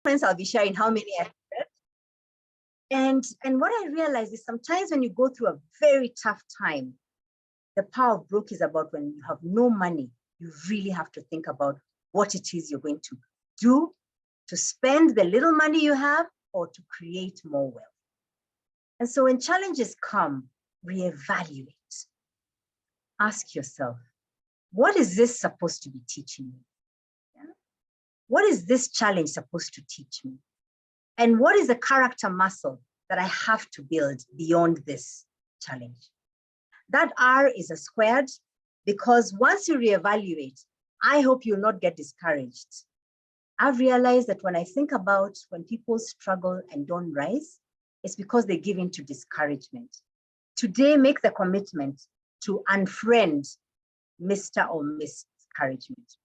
friends, I'll be sharing how many I had. And what I realized is sometimes when you go through a very tough time, the power of broke is about when you have no money, you really have to think about what it is you're going to do to spend the little money you have or to create more wealth. And so when challenges come, reevaluate. Ask yourself, what is this supposed to be teaching me? Yeah? What is this challenge supposed to teach me? And what is the character muscle that I have to build beyond this challenge? That R is a squared because once you reevaluate, I hope you'll not get discouraged. I've realized that when I think about when people struggle and don't rise, it's because they give in to discouragement. Today, make the commitment to unfriend Mr. or Miss Discouragement.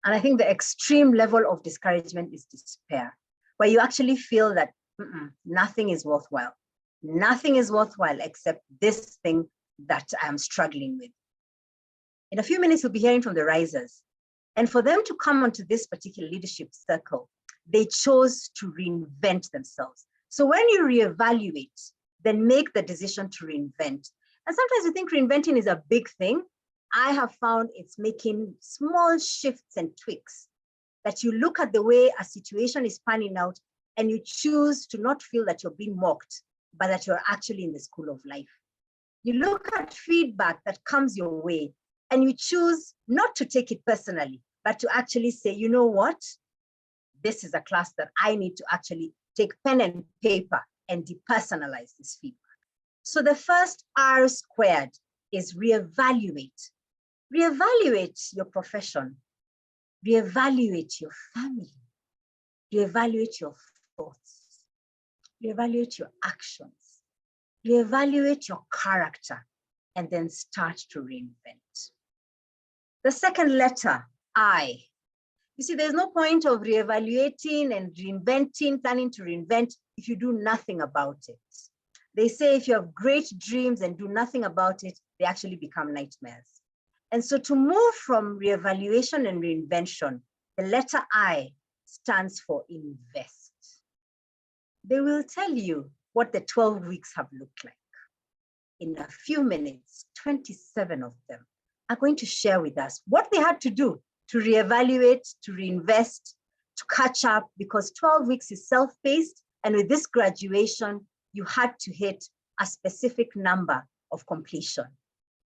And I think the extreme level of discouragement is despair, where you actually feel that nothing is worthwhile. Nothing is worthwhile except this thing that I'm struggling with. In a few minutes, we'll be hearing from the risers. And for them to come onto this particular leadership circle, they chose to reinvent themselves. So when you reevaluate, then make the decision to reinvent. And sometimes you think reinventing is a big thing. I have found it's making small shifts and tweaks, that you look at the way a situation is panning out and you choose to not feel that you're being mocked, but that you're actually in the school of life. You look at feedback that comes your way and you choose not to take it personally, but to actually say, you know what? This is a class that I need to actually take pen and paper and depersonalize this feedback. So the first R squared is reevaluate. Reevaluate your profession. Reevaluate your family. Reevaluate your thoughts. Reevaluate your actions. Reevaluate your character, and then start to reinvent. The second letter, I. You see, there's no point of reevaluating and reinventing, planning to reinvent if you do nothing about it. They say if you have great dreams and do nothing about it, they actually become nightmares. And so to move from reevaluation and reinvention, the letter I stands for invest. They will tell you what the 12 weeks have looked like. In a few minutes, 27 of them are going to share with us what they had to do to reevaluate, to reinvest, to catch up, because 12 weeks is self-paced. And with this graduation, you had to hit a specific number of completion.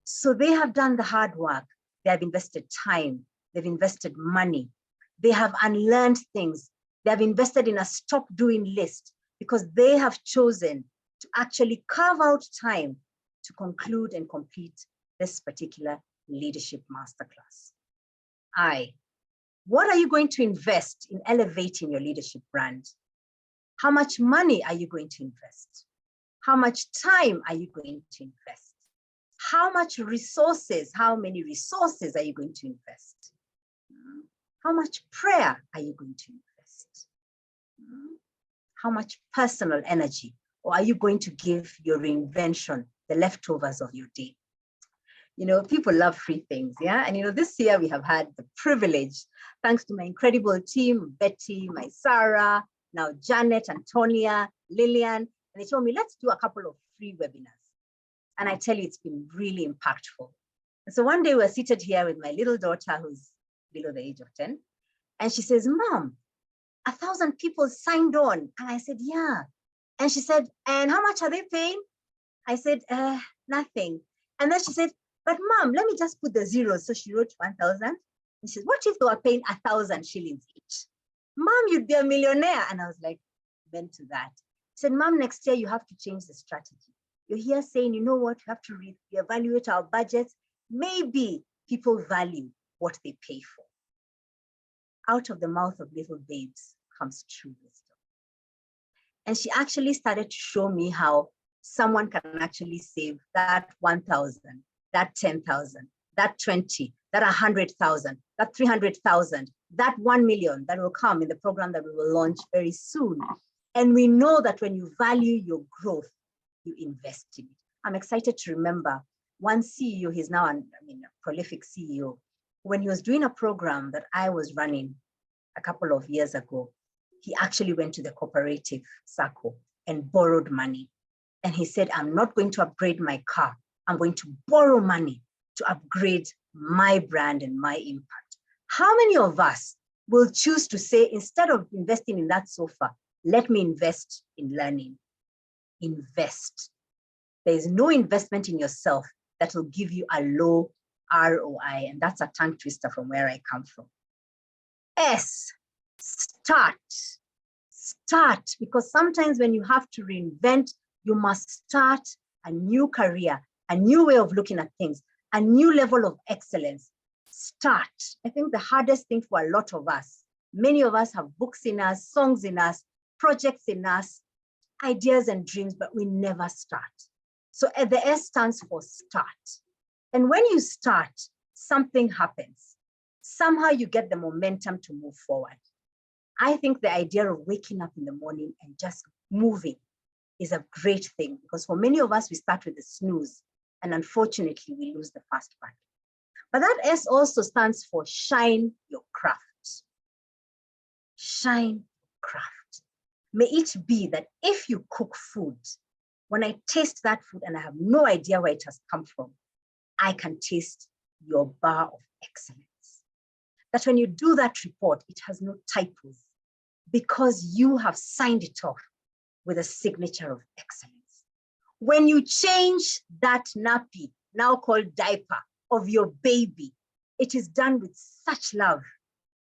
So they have done the hard work. They have invested time. They've invested money. They have unlearned things. They have invested in a stop doing list because they have chosen to actually carve out time to conclude and complete this particular leadership masterclass. What are you going to invest in elevating your leadership brand? How much money are you going to invest? How much time are you going to invest? How much resources, how many resources are you going to invest? How much prayer are you going to invest? How much personal energy, or are you going to give your reinvention, the leftovers of your day? You know, people love free things, yeah? And you know, this year we have had the privilege, thanks to my incredible team, Betty, my Sarah, now Janet, Antonia, Lillian, and they told me, let's do a couple of free webinars. And I tell you, it's been really impactful. And so one day we're seated here with my little daughter who's below the age of 10. And she says, Mom, 1,000 people signed on. And I said, yeah. And she said, and how much are they paying? I said, nothing. And then she said, but Mom, let me just put the zeros. So she wrote 1,000. And she said, what if they were paying 1,000 shillings each? Mom, you'd be a millionaire. And I was like, bent to that. She said, Mom, next year you have to change the strategy. You're here saying, you know what, you have to reevaluate our budgets. Maybe people value what they pay for. Out of the mouth of little babes comes true wisdom. And she actually started to show me how someone can actually save that 1,000, that 10,000, that 20, that 100,000, that 300,000, that 1 million that will come in the program that we will launch very soon. And we know that when you value your growth, you invest in it. I'm excited to remember one CEO, he's now a prolific CEO. When he was doing a program that I was running a couple of years ago, he actually went to the cooperative circle and borrowed money. And he said, I'm not going to upgrade my car. I'm going to borrow money to upgrade my brand and my impact. How many of us will choose to say, instead of investing in that sofa, let me invest in learning? Invest. There is no investment in yourself that will give you a low ROI. And that's a tongue twister from where I come from. S, start. Start, because sometimes when you have to reinvent, you must start a new career, a new way of looking at things, a new level of excellence. Start. I think the hardest thing for a lot of us, many of us have books in us, songs in us, projects in us, ideas and dreams, but we never start. So the S stands for start. And when you start, something happens. Somehow you get the momentum to move forward. I think the idea of waking up in the morning and just moving is a great thing, because for many of us, we start with the snooze, and unfortunately, we lose the fast part. But that S also stands for shine your craft. Shine craft. May it be that if you cook food, when I taste that food and I have no idea where it has come from, I can taste your bar of excellence. That when you do that report, it has no typos, because you have signed it off with a signature of excellence. When you change that nappy, now called diaper, of your baby, it is done with such love.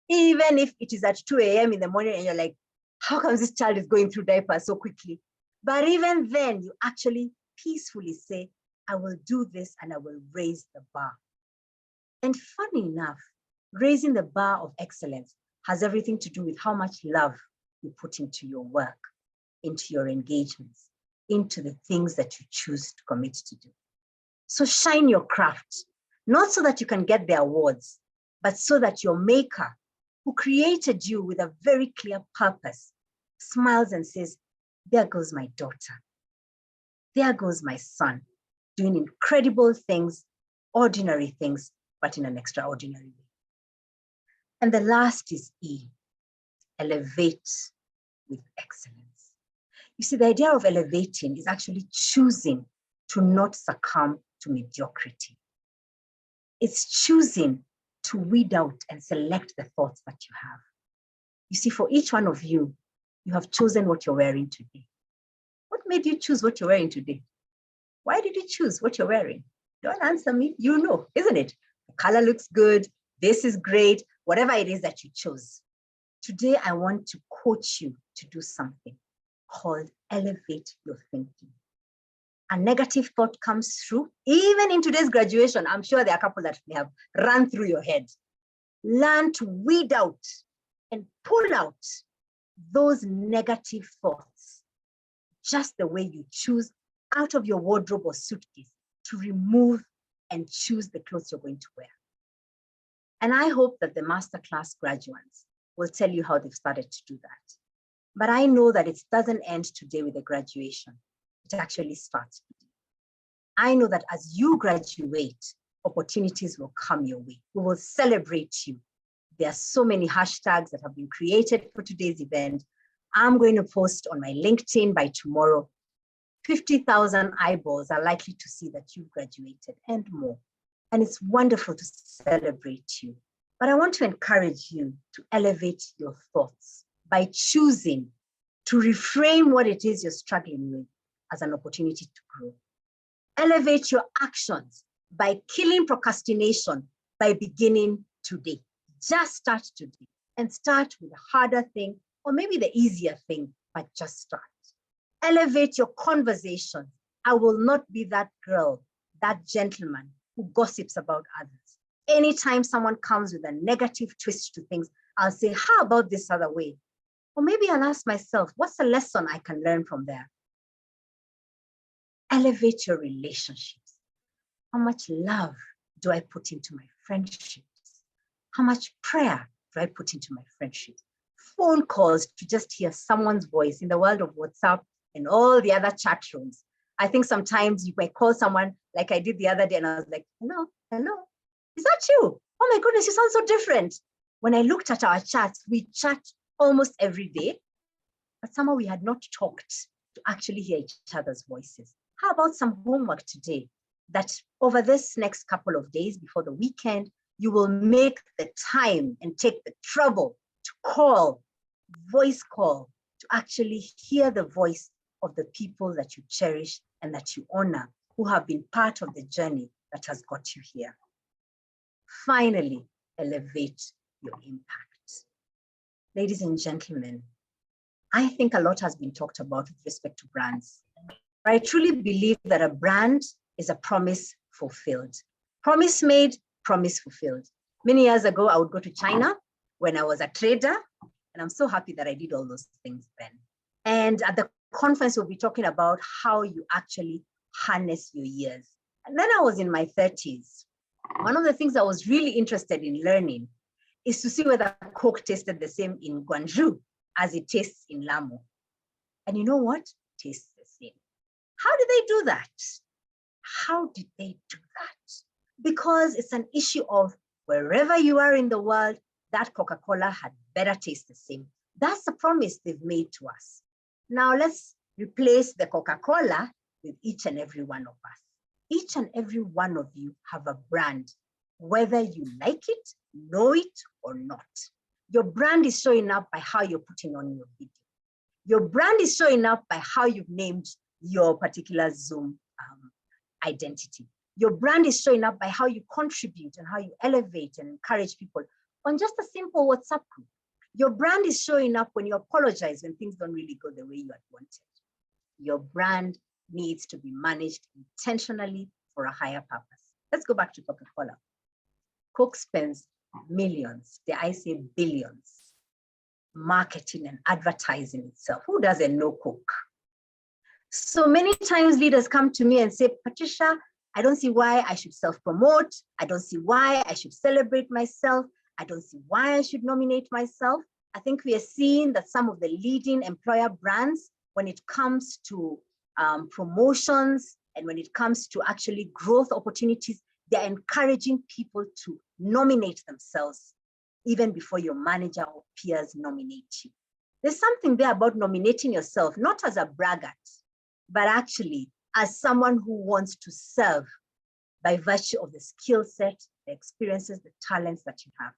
Even if it is at 2 a.m. in the morning and you're like, how come this child is going through diapers so quickly? But even then, you actually peacefully say, I will do this and I will raise the bar. And funny enough, raising the bar of excellence has everything to do with how much love you put into your work, into your engagements, into the things that you choose to commit to do. So shine your craft, not so that you can get the awards, but so that your maker, who created you with a very clear purpose, smiles and says, there goes my daughter. There goes my son, doing incredible things, ordinary things, but in an extraordinary way. And the last is E, elevate with excellence. You see, the idea of elevating is actually choosing to not succumb to mediocrity. It's choosing to weed out and select the thoughts that you have. You see, for each one of you, you have chosen what you're wearing today. What made you choose what you're wearing today? Why did you choose what you're wearing? Don't answer me. You know, isn't it? The color looks good. This is great. Whatever it is that you chose. Today, I want to coach you to do something called elevate your thinking. A negative thought comes through, even in today's graduation. I'm sure there are a couple that may have run through your head. Learn to weed out and pull out those negative thoughts, just the way you choose out of your wardrobe or suitcase to remove and choose the clothes you're going to wear. And I hope that the MasterClass graduates will tell you how they've started to do that. But I know that it doesn't end today with the graduation. It actually starts today. I know that as you graduate, opportunities will come your way. We will celebrate you. There are so many hashtags that have been created for today's event. I'm going to post on my LinkedIn by tomorrow. 50,000 eyeballs are likely to see that you've graduated and more. And it's wonderful to celebrate you. But I want to encourage you to elevate your thoughts by choosing to reframe what it is you're struggling with as an opportunity to grow. Elevate your actions by killing procrastination by beginning today. Just start today and start with a harder thing or maybe the easier thing, but just start. Elevate your conversation. I will not be that girl, that gentleman who gossips about others. Anytime someone comes with a negative twist to things, I'll say, how about this other way? Or maybe I'll ask myself, what's the lesson I can learn from there? Elevate your relationships. How much love do I put into my friendships? How much prayer do I put into my friendships? Phone calls to just hear someone's voice in the world of WhatsApp and all the other chat rooms. I think sometimes you might call someone like I did the other day and I was like, hello, is that you? Oh my goodness, you sound so different. When I looked at our chats, we chat almost every day, but somehow we had not talked to actually hear each other's voices. How about some homework today that over this next couple of days before the weekend, you will make the time and take the trouble to call, voice call, to actually hear the voice of the people that you cherish and that you honor, who have been part of the journey that has got you here. Finally, elevate your impact. Ladies and gentlemen, I think a lot has been talked about with respect to brands. But I truly believe that a brand is a promise fulfilled. Promise made, promise fulfilled. Many years ago, I would go to China when I was a trader, and I'm so happy that I did all those things then. And at the conference, we'll be talking about how you actually harness your years. And then I was in my 30s. One of the things I was really interested in learning is to see whether Coke tasted the same in Guangzhou as it tastes in Lamu. And you know what? It tastes the same. How did they do that? How did they do that? Because it's an issue of wherever you are in the world, that Coca-Cola had better taste the same. That's the promise they've made to us. Now let's replace the Coca-Cola with each and every one of us. Each and every one of you have a brand, whether you like it, know it, or not. Your brand is showing up by how you're putting on your video. Your brand is showing up by how you've named your particular Zoom identity. Your brand is showing up by how you contribute and how you elevate and encourage people on just a simple WhatsApp group. Your brand is showing up when you apologize when things don't really go the way you had wanted. Your brand needs to be managed intentionally for a higher purpose. Let's go back to Coca-Cola. Coke spends millions, dare I say billions, marketing and advertising itself. Who doesn't know Coke? So many times leaders come to me and say, Patricia, I don't see why I should self-promote. I don't see why I should celebrate myself. I don't see why I should nominate myself. I think we are seeing that some of the leading employer brands, when it comes to promotions and when it comes to actually growth opportunities, they're encouraging people to nominate themselves even before your manager or peers nominate you. There's something there about nominating yourself, not as a braggart, but actually as someone who wants to serve by virtue of the skill set, the experiences, the talents that you have.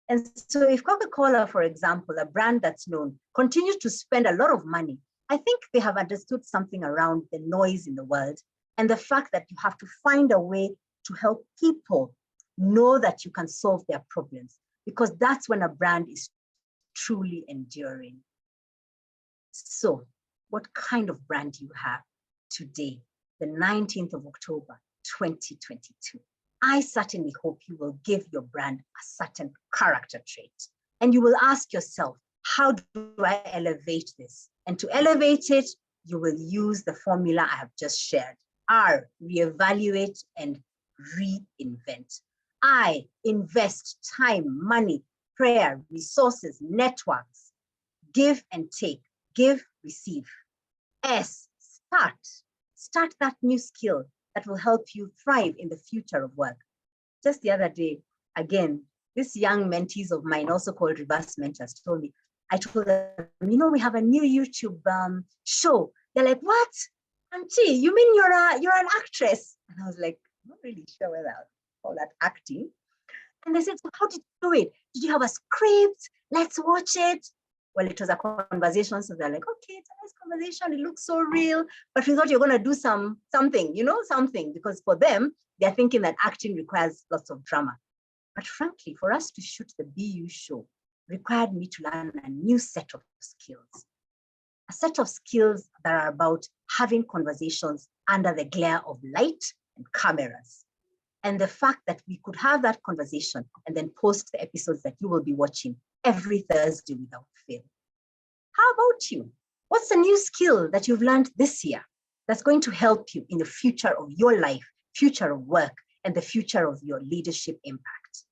And so if Coca-Cola, for example, a brand that's known, continues to spend a lot of money, I think they have understood something around the noise in the world and the fact that you have to find a way to help people know that you can solve their problems, because that's when a brand is truly enduring. So what kind of brand do you have today, the 19th of October, 2022? I certainly hope you will give your brand a certain character trait. And you will ask yourself, how do I elevate this? And to elevate it, you will use the formula I have just shared. R, reevaluate and reinvent. I, invest time, money, prayer, resources, networks, give and take, give, receive. S, start. Start that new skill that will help you thrive in the future of work. Just the other day, again, these young mentees of mine, also called reverse mentors, told me, I told them, you know, we have a new YouTube show. They're like, what? Auntie, you mean you're an actress? And I was like, I'm not really sure whether I'll call that acting. And they said, so how did you do it? Did you have a script? Let's watch it. Well, it was a conversation. So they're like, okay, it's a nice conversation. It looks so real. But we thought you're going to do something, something. Because for them, they're thinking that acting requires lots of drama. But frankly, for us to shoot the BU show required me to learn a new set of skills. A set of skills that are about having conversations under the glare of light and cameras. And the fact that we could have that conversation and then post the episodes that you will be watching every Thursday without fail. How about you? What's the new skill that you've learned this year that's going to help you in the future of your life, future of work, and the future of your leadership impact?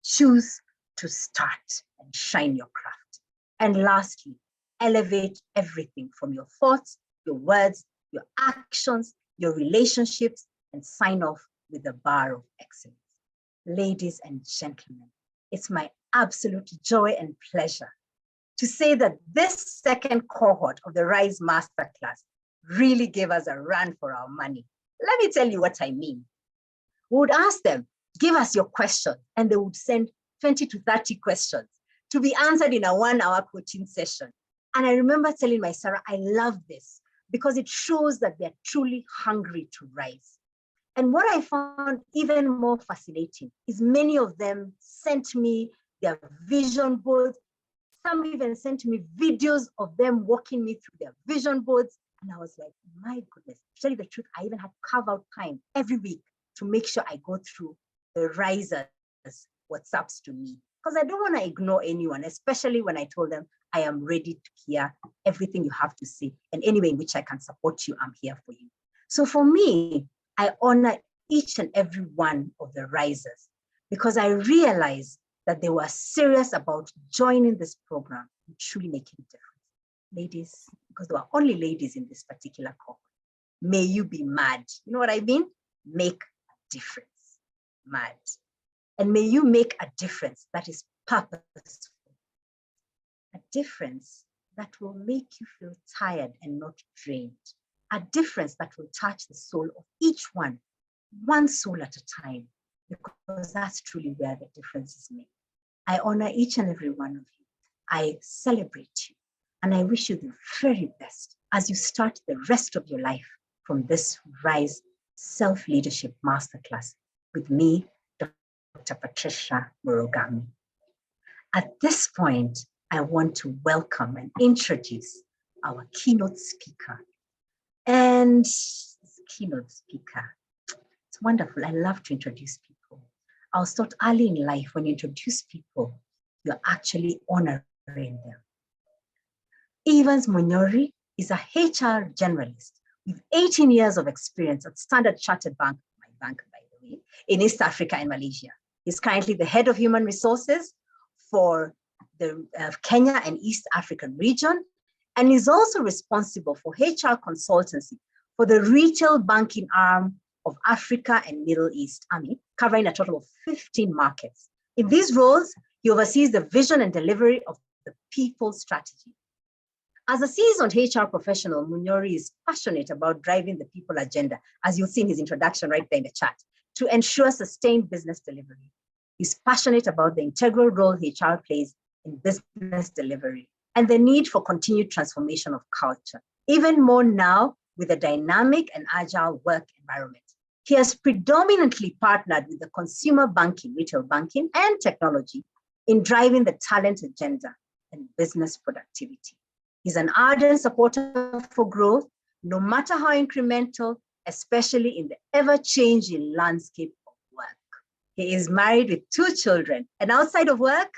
Choose to start and shine your craft. And lastly, elevate everything from your thoughts, your words, your actions, your relationships, and sign off with the bar of excellence. Ladies and gentlemen, it's my absolute joy and pleasure to say that this second cohort of the Rise Masterclass really gave us a run for our money. Let me tell you what I mean. We would ask them, give us your question, and they would send 20 to 30 questions to be answered in a 1-hour coaching session. And I remember telling my Sarah, I love this because it shows that they're truly hungry to rise. And what I found even more fascinating is many of them sent me their vision boards. Some even sent me videos of them walking me through their vision boards. And I was like, my goodness, to tell you the truth, I even had to carve out time every week to make sure I go through the risers' WhatsApps to me. Because I don't want to ignore anyone, especially when I told them I am ready to hear everything you have to say. And any way in which I can support you, I'm here for you. So for me, I honor each and every one of the risers because I realized that they were serious about joining this program and truly making a difference. Ladies, because there were only ladies in this particular cohort, may you be mad. You know what I mean? Make a difference. Mad. And may you make a difference that is purposeful. A difference that will make you feel tired and not drained. A difference that will touch the soul of each one soul at a time, because that's truly where the difference is made. I honor each and every one of you. I celebrate you. And I wish you the very best as you start the rest of your life from this Rise Self-Leadership Masterclass with me, Dr. Patricia Murugami. At this point, I want to welcome and introduce our keynote speaker. And this keynote speaker, it's wonderful. I love to introduce people. I'll start early in life. When you introduce people, you're actually honoring them. Evans Munyori is a HR generalist with 18 years of experience at Standard Chartered Bank, my bank, by the way, in East Africa and Malaysia. He's currently the head of human resources for the Kenya and East African region, and is also responsible for HR consultancy for the retail banking arm of Africa and Middle East, AMI, covering a total of 15 markets. In these roles, he oversees the vision and delivery of the people strategy. As a seasoned HR professional, Munyori is passionate about driving the people agenda, as you'll see in his introduction right there in the chat, to ensure sustained business delivery. He's passionate about the integral role HR plays in business delivery and the need for continued transformation of culture, even more now with a dynamic and agile work environment. He has predominantly partnered with the consumer banking, retail banking, and technology in driving the talent agenda and business productivity. He's an ardent supporter for growth, no matter how incremental, especially in the ever-changing landscape of work. He is married with 2 children, and outside of work,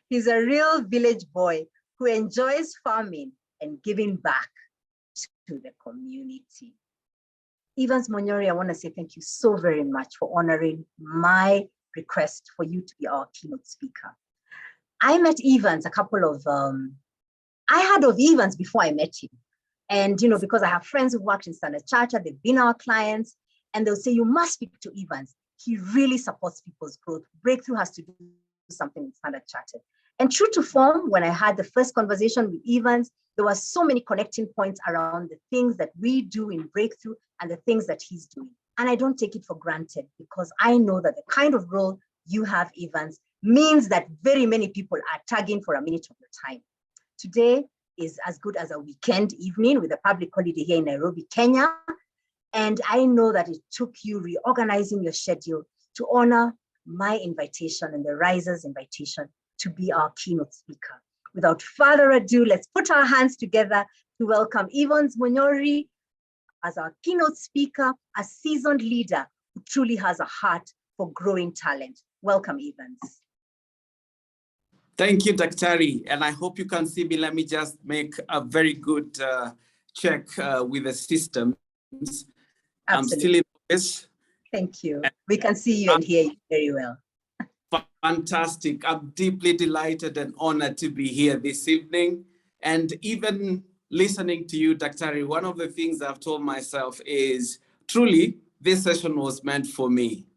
he's a real village boy who enjoys farming and giving back to the community. Evans Munyori, I want to say thank you so very much for honoring my request for you to be our keynote speaker. I met Evans I heard of Evans before I met him. And, because I have friends who worked in Standard Chartered, they've been our clients, and they'll say, you must speak to Evans. He really supports people's growth. Breakthrough has to do something with Standard Chartered. And true to form, when I had the first conversation with Evans, there were so many connecting points around the things that we do in Breakthrough and the things that he's doing. And I don't take it for granted because I know that the kind of role you have, Evans, means that very many people are tagging for a minute of your time. Today is as good as a weekend evening with a public holiday here in Nairobi, Kenya. And I know that it took you reorganizing your schedule to honor my invitation and the Risers' invitation to be our keynote speaker. Without further ado, let's put our hands together to welcome Evans Munyori as our keynote speaker, a seasoned leader who truly has a heart for growing talent. Welcome, Evans. Thank you, Daktari, and I hope you can see me. Let me just make a very good check with the systems. Absolutely. I'm still in this. Thank you. We can see you and hear you very well. Fantastic. I'm deeply delighted and honored to be here this evening. And even listening to you, Daktari, one of the things I've told myself is truly this session was meant for me.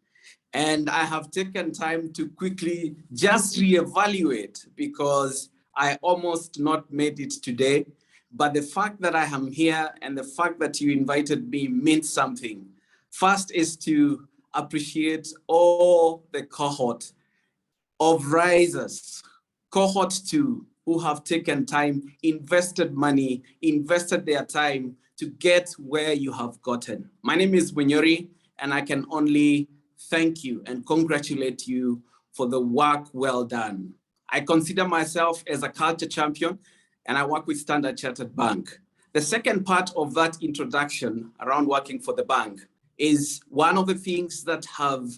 And I have taken time to quickly just reevaluate because I almost not made it today, but the fact that I am here and the fact that you invited me means something. First is to appreciate all the cohort of risers, cohort 2, who have taken time, invested money, invested their time to get where you have gotten. My name is Bunyori, and I can only thank you and congratulate you for the work well done. I consider myself as a culture champion, and I work with Standard Chartered Bank. The second part of that introduction around working for the bank is one of the things that have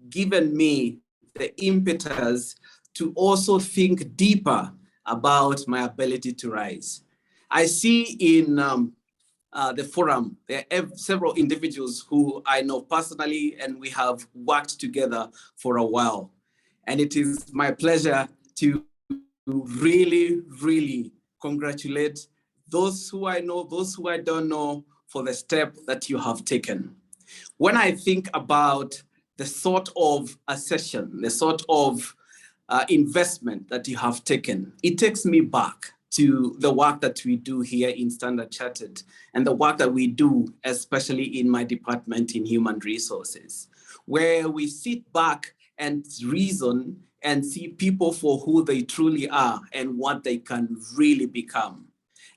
given me the impetus to also think deeper about my ability to rise. I see in the forum, there are several individuals who I know personally, and we have worked together for a while. And it is my pleasure to really, really congratulate those who I know, those who I don't know, for the step that you have taken. When I think about the sort of a session, the sort of investment that you have taken, it takes me back to the work that we do here in Standard Chartered and the work that we do, especially in my department in human resources, where we sit back and reason and see people for who they truly are and what they can really become.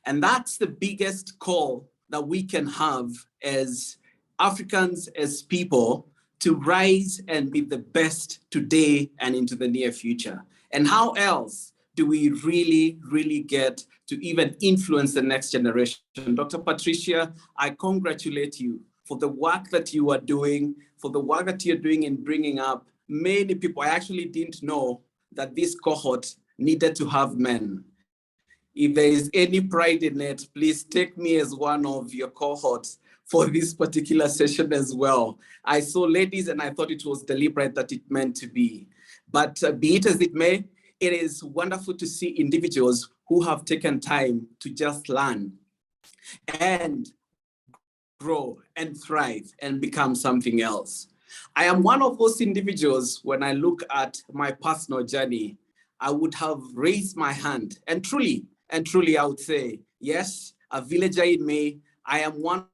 And that's the biggest call that we can have as Africans, as people, to rise and be the best today and into the near future. And how else do we really, really get to even influence the next generation? Dr. Patricia, I congratulate you for the work that you are doing, for the work that you're doing in bringing up many people. I actually didn't know that this cohort needed to have men. If there is any pride in it, please take me as one of your cohorts for this particular session as well. I saw ladies and I thought it was deliberate that it meant to be. But be it as it may, it is wonderful to see individuals who have taken time to just learn and grow and thrive and become something else. I am one of those individuals. When I look at my personal journey, I would have raised my hand and truly, I would say, yes, a villager in me. I am one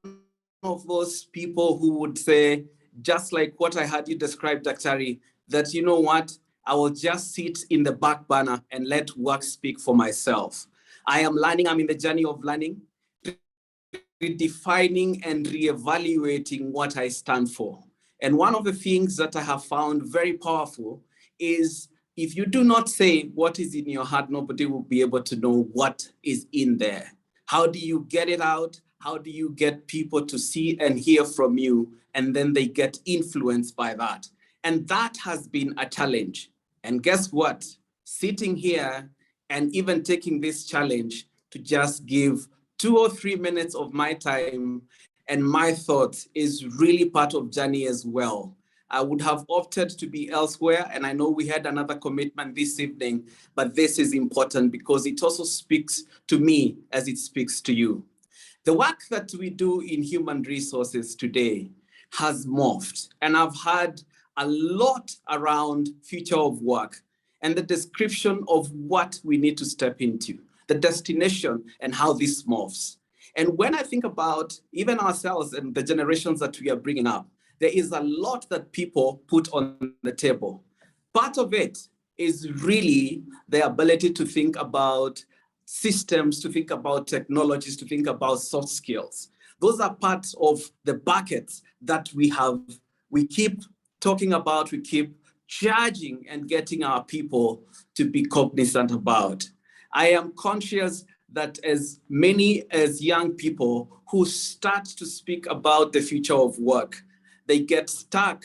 of those people who would say, just like what I had you describe, Daktari, that you know what, I will just sit in the back burner and let work speak for myself. I am learning, I'm in the journey of learning, redefining and reevaluating what I stand for. And one of the things that I have found very powerful is if you do not say what is in your heart, nobody will be able to know what is in there. How do you get it out? How do you get people to see and hear from you? And then they get influenced by that. And that has been a challenge. And guess what? Sitting here and even taking this challenge to just give 2 or 3 minutes of my time and my thoughts is really part of journey as well. I would have opted to be elsewhere, and I know we had another commitment this evening, but this is important because it also speaks to me as it speaks to you. The work that we do in human resources today has morphed, and I've had a lot around future of work and the description of what we need to step into, the destination and how this morphs. And when I think about even ourselves and the generations that we are bringing up, there is a lot that people put on the table. Part of it is really the ability to think about systems, to think about technologies, to think about soft skills. Those are parts of the buckets that we keep talking about, we keep charging and getting our people to be cognizant about. I am conscious that as many as young people who start to speak about the future of work, they get stuck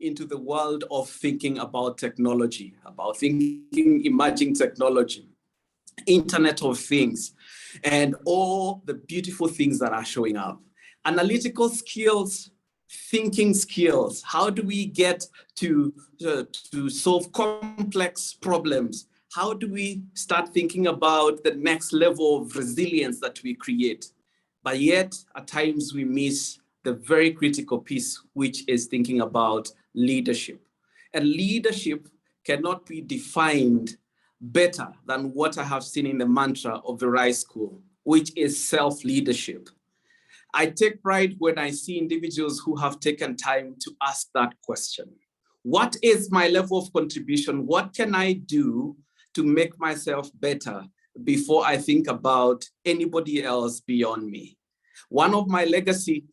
into the world of thinking about technology, about thinking emerging technology, Internet of Things, and all the beautiful things that are showing up. Analytical skills, thinking skills. How do we get to solve complex problems? How do we start thinking about the next level of resilience that we create? But yet, at times we miss the very critical piece, which is thinking about leadership. And leadership cannot be defined better than what I have seen in the mantra of the Rise School, which is self-leadership. I take pride when I see individuals who have taken time to ask that question. What is my level of contribution? What can I do to make myself better before I think about anybody else beyond me? One of my legacy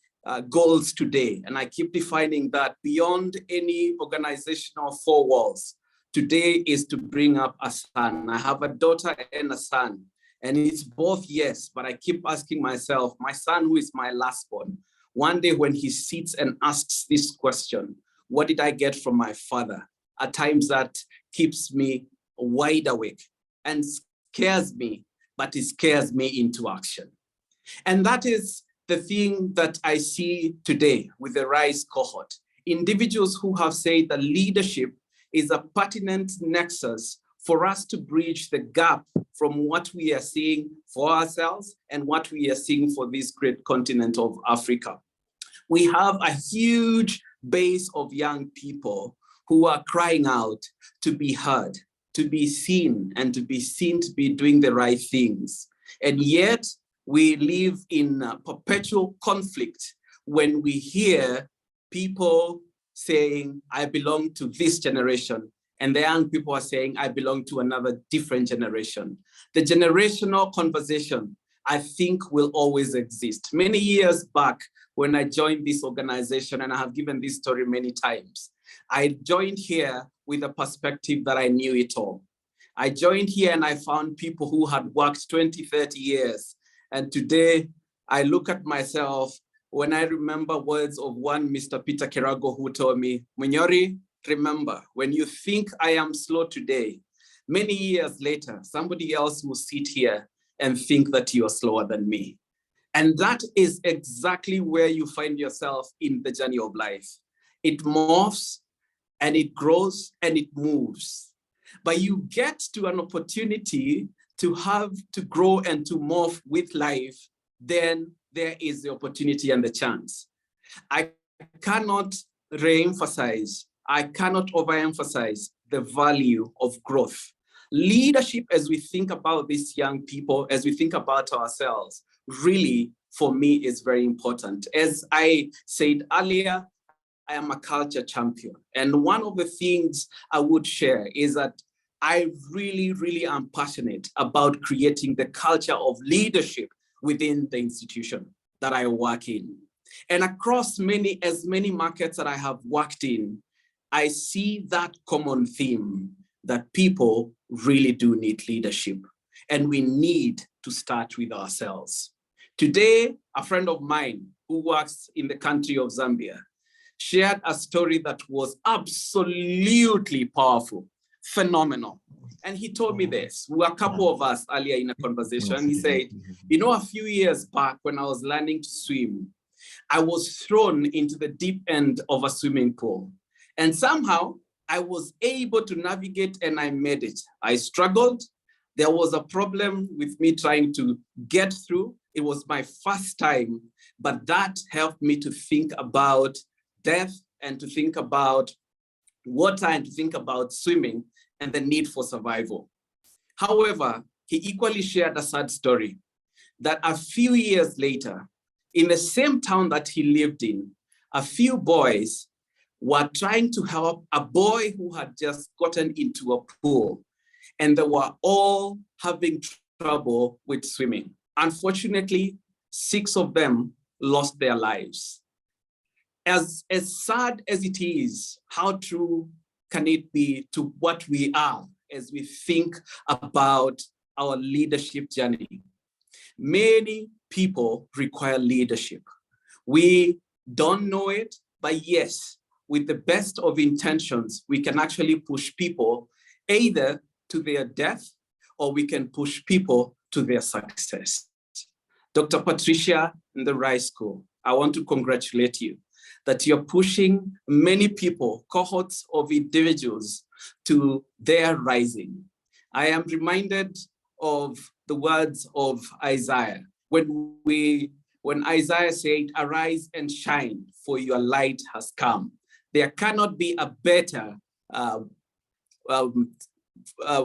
goals today, and I keep defining that beyond any organizational four walls, today is to bring up a son. I have a daughter and a son, and it's both yes, but I keep asking myself, my son, who is my last born, one day when he sits and asks this question, what did I get from my father? At times that keeps me wide awake and scares me, but it scares me into action. And that is the thing that I see today with the Rise cohort. Individuals who have said that leadership is a pertinent nexus for us to bridge the gap from what we are seeing for ourselves and what we are seeing for this great continent of Africa. We have a huge base of young people who are crying out to be heard, to be seen, and to be seen to be doing the right things. And yet we live in perpetual conflict when we hear people saying, I belong to this generation, and the young people are saying, I belong to another different generation. The generational conversation, I think, will always exist. Many years back, when I joined this organization, and I have given this story many times, I joined here with a perspective that I knew it all. I joined here and I found people who had worked 20, 30 years. And today I look at myself when I remember words of one Mr. Peter Kirago who told me, Munyori, remember, when you think I am slow today, many years later, somebody else will sit here and think that you are slower than me. And that is exactly where you find yourself in the journey of life. It morphs and it grows and it moves. But you get to an opportunity to have to grow and to morph with life, then there is the opportunity and the chance. I cannot re-emphasize, I cannot overemphasize the value of growth. Leadership, as we think about these young people, as we think about ourselves, really, for me, is very important. As I said earlier, I am a culture champion. And one of the things I would share is that I really, really am passionate about creating the culture of leadership within the institution that I work in. And across as many markets that I have worked in, I see that common theme that people really do need leadership. And we need to start with ourselves. Today, a friend of mine who works in the country of Zambia shared a story that was absolutely powerful, phenomenal. And he told me this. We were a couple of us earlier in a conversation. He said, you know, a few years back when I was learning to swim, I was thrown into the deep end of a swimming pool. And somehow I was able to navigate and I made it. I struggled. There was a problem with me trying to get through. It was my first time, but that helped me to think about death and to think about water and to think about swimming and the need for survival. However, he equally shared a sad story that a few years later, in the same town that he lived in, a few boys were trying to help a boy who had just gotten into a pool, and they were all having trouble with swimming. Unfortunately, 6 of them lost their lives. As sad as it is, how true can it be to what we are as we think about our leadership journey? Many people require leadership. We don't know it, but yes, with the best of intentions, we can actually push people either to their death or we can push people to their success. Dr. Patricia in the Rise School, I want to congratulate you that you're pushing many people, cohorts of individuals, to their rising. I am reminded of the words of Isaiah when Isaiah said, arise and shine, for your light has come. There cannot be a better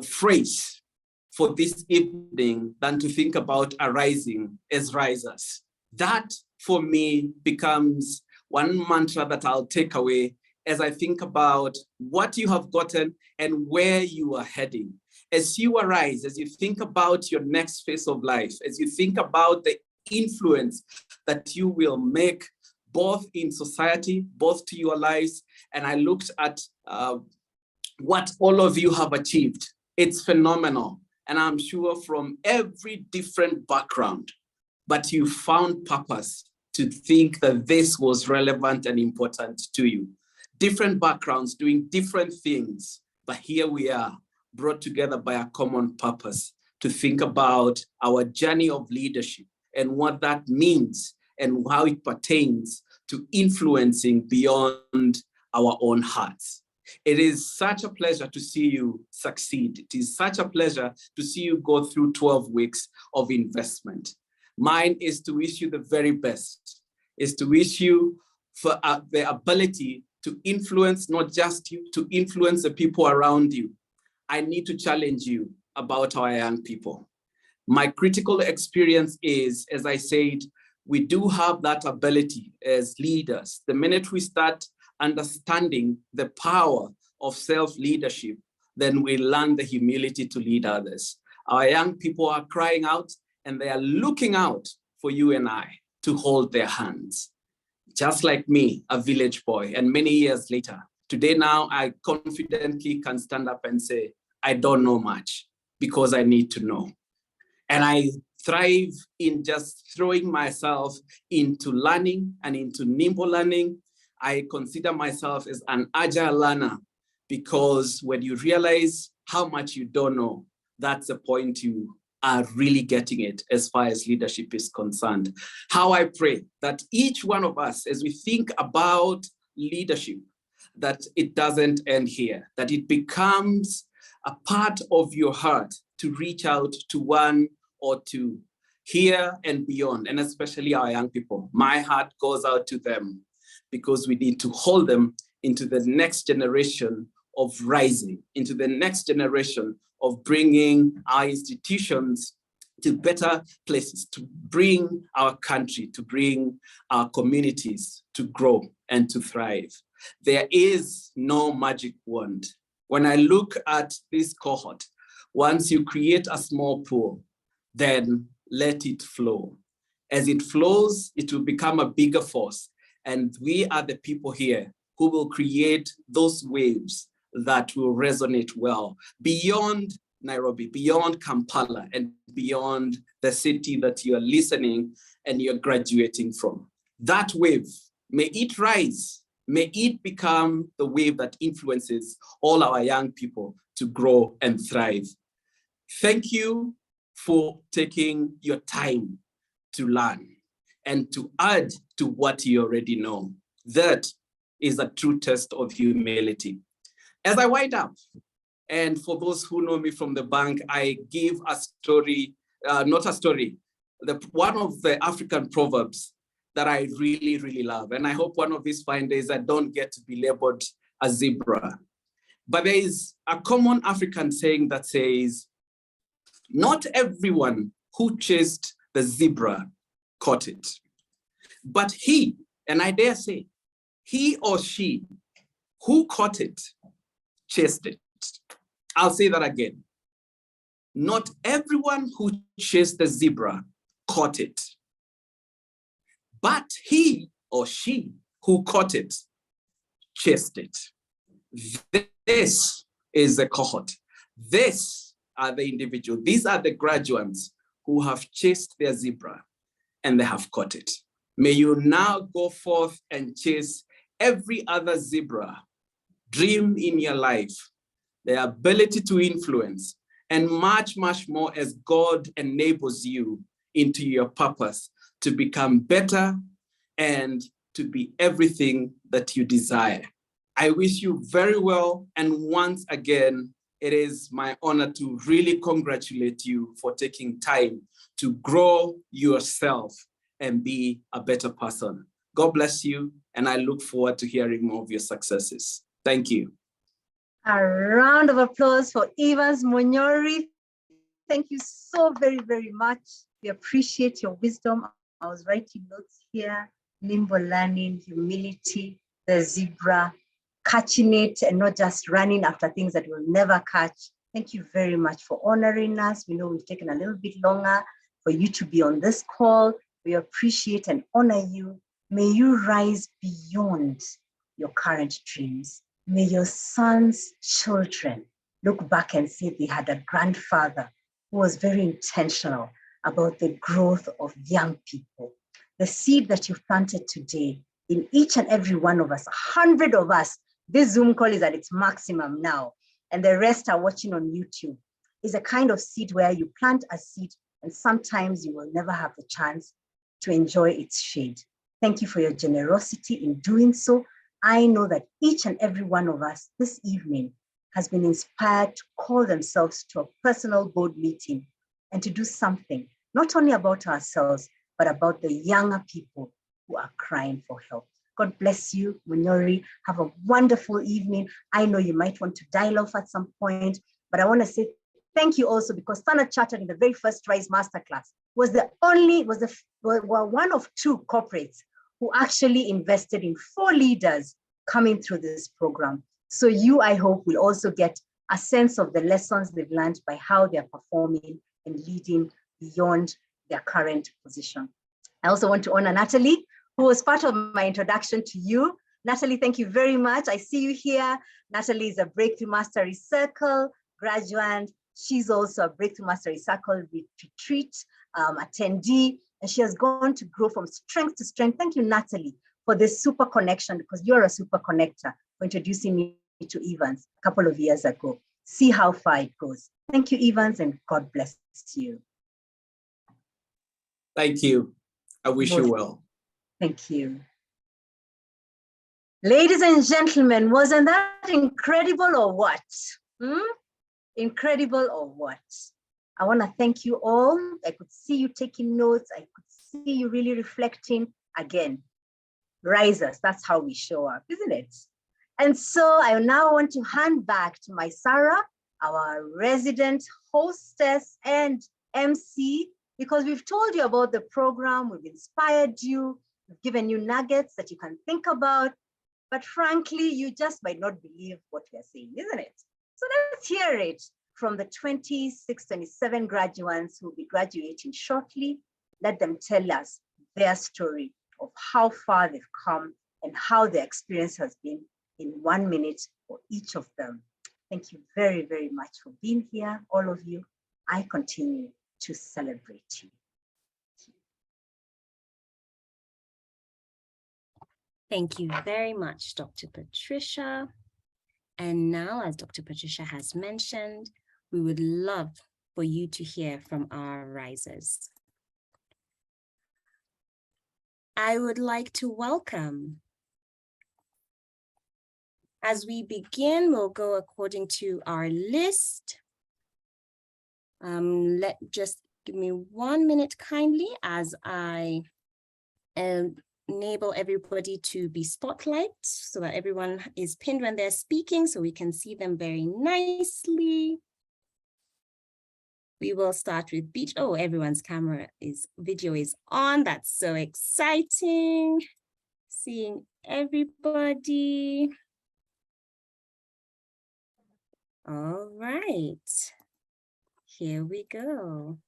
phrase for this evening than to think about arising as risers. That for me becomes one mantra that I'll take away as I think about what you have gotten and where you are heading. As you arise, as you think about your next phase of life, as you think about the influence that you will make both in society, both to your lives, and I looked at what all of you have achieved. It's phenomenal. And I'm sure from every different background, but you found purpose to think that this was relevant and important to you. Different backgrounds doing different things, but here we are brought together by a common purpose to think about our journey of leadership and what that means and how it pertains to influencing beyond our own hearts. It is such a pleasure to see you succeed. It is such a pleasure to see you go through 12 weeks of investment. Mine is to wish you the very best, is to wish you for the ability to influence, not just you, to influence the people around you. I need to challenge you about our young people. My critical experience is, as I said, we do have that ability as leaders. The minute we start understanding the power of self-leadership, then we learn the humility to lead others. Our young people are crying out and they are looking out for you and I to hold their hands. Just like me, a village boy, and many years later, today now I confidently can stand up and say, I don't know much because I need to know. And I thrive in just throwing myself into learning and into nimble learning. I consider myself as an agile learner because when you realize how much you don't know, that's the point you are really getting it as far as leadership is concerned. How I pray that each one of us, as we think about leadership, that it doesn't end here, that it becomes a part of your heart to reach out to one or two here and beyond, and especially our young people. My heart goes out to them because we need to hold them into the next generation of rising, into the next generation of bringing our institutions to better places, to bring our country, to bring our communities to grow and to thrive. There is no magic wand. When I look at this cohort, once you create a small pool, then let it flow. As it flows, it will become a bigger force. And we are the people here who will create those waves that will resonate well beyond Nairobi, beyond Kampala, and beyond the city that you are listening and you're graduating from. That wave, may it rise, may it become the wave that influences all our young people to grow and thrive. Thank you for taking your time to learn and to add to what you already know. That is a true test of humility. As I wind up, and for those who know me from the bank, I give a story, not a story, one of the African proverbs that I really, really love. And I hope one of these fine days I don't get to be labeled a zebra. But there is a common African saying that says, not everyone who chased the zebra caught it, but he, and I dare say, he or she who caught it, chased it. I'll say that again. Not everyone who chased the zebra caught it, but he or she who caught it, chased it. This is the cohort. These are the individuals. These are the graduates who have chased their zebra and they have caught it. May you now go forth and chase every other zebra. Dream in your life, the ability to influence, and much, much more as God enables you into your purpose to become better and to be everything that you desire. I wish you very well. And once again, it is my honor to really congratulate you for taking time to grow yourself and be a better person. God bless you. And I look forward to hearing more of your successes. Thank you. A round of applause for Evans Monyori. Thank you so very, very much. We appreciate your wisdom. I was writing notes here. Nimble learning, humility, the zebra, catching it and not just running after things that we'll never catch. Thank you very much for honoring us. We know we've taken a little bit longer for you to be on this call. We appreciate and honor you. May you rise beyond your current dreams. May your sons' children look back and say they had a grandfather who was very intentional about the growth of young people. The seed that you've planted today in each and every one of us, 100 of us, this Zoom call is at its maximum now, and the rest are watching on YouTube, is a kind of seed where you plant a seed and sometimes you will never have the chance to enjoy its shade. Thank you for your generosity in doing so. I know that each and every one of us this evening has been inspired to call themselves to a personal board meeting and to do something, not only about ourselves, but about the younger people who are crying for help. God bless you, Monyori. Have a wonderful evening. I know you might want to dial off at some point, but I want to say thank you also because Standard Chartered in the very first Rise Masterclass was one of 2 corporates who actually invested in 4 leaders coming through this program. So you, I hope, will also get a sense of the lessons they've learned by how they're performing and leading beyond their current position. I also want to honor Natalie, who was part of my introduction to you. Natalie, thank you very much. I see you here. Natalie is a Breakthrough Mastery Circle graduate. She's also a Breakthrough Mastery Circle retreat attendee, and she has gone to grow from strength to strength. Thank you, Natalie, for this super connection, because you're a super connector, for introducing me to Evans a couple of years ago. See how far it goes. Thank you, Evans, and God bless you. Thank you. I wish you well. Thank you. Ladies and gentlemen, wasn't that incredible or what? Incredible or what? I want to thank you all. I could see you taking notes. I could see you really reflecting. Again, risers, that's how we show up, isn't it? And so I now want to hand back to my Sarah, our resident hostess and MC, because we've told you about the program, we've inspired you, we've given you nuggets that you can think about, but frankly, you just might not believe what we're saying, isn't it? So let's hear it from the 26, 27 graduates who will be graduating shortly. Let them tell us their story of how far they've come and how their experience has been in 1 minute for each of them. Thank you very, very much for being here, all of you. I continue to celebrate you. Thank you very much, Dr. Patricia. And now, as Dr. Patricia has mentioned, we would love for you to hear from our risers. I would like to welcome. As we begin, we'll go according to our list. Just give me 1 minute kindly as I enable everybody to be spotlight so that everyone is pinned when they're speaking so we can see them very nicely. We will start with Beach. Oh, everyone's video is on. That's so exciting. Seeing everybody. All right, here we go.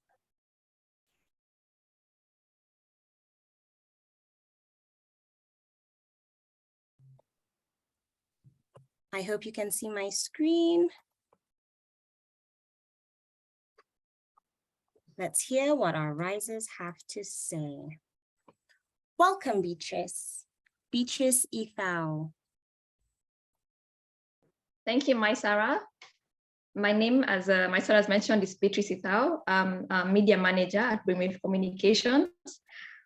I hope you can see my screen. Let's hear what our risers have to say. Welcome, Beatrice. Beatrice Ethau. Thank you, my Sarah. My name, as my Sarah has mentioned, is Beatrice Ethau. I'm a media manager at Bringwave Communications.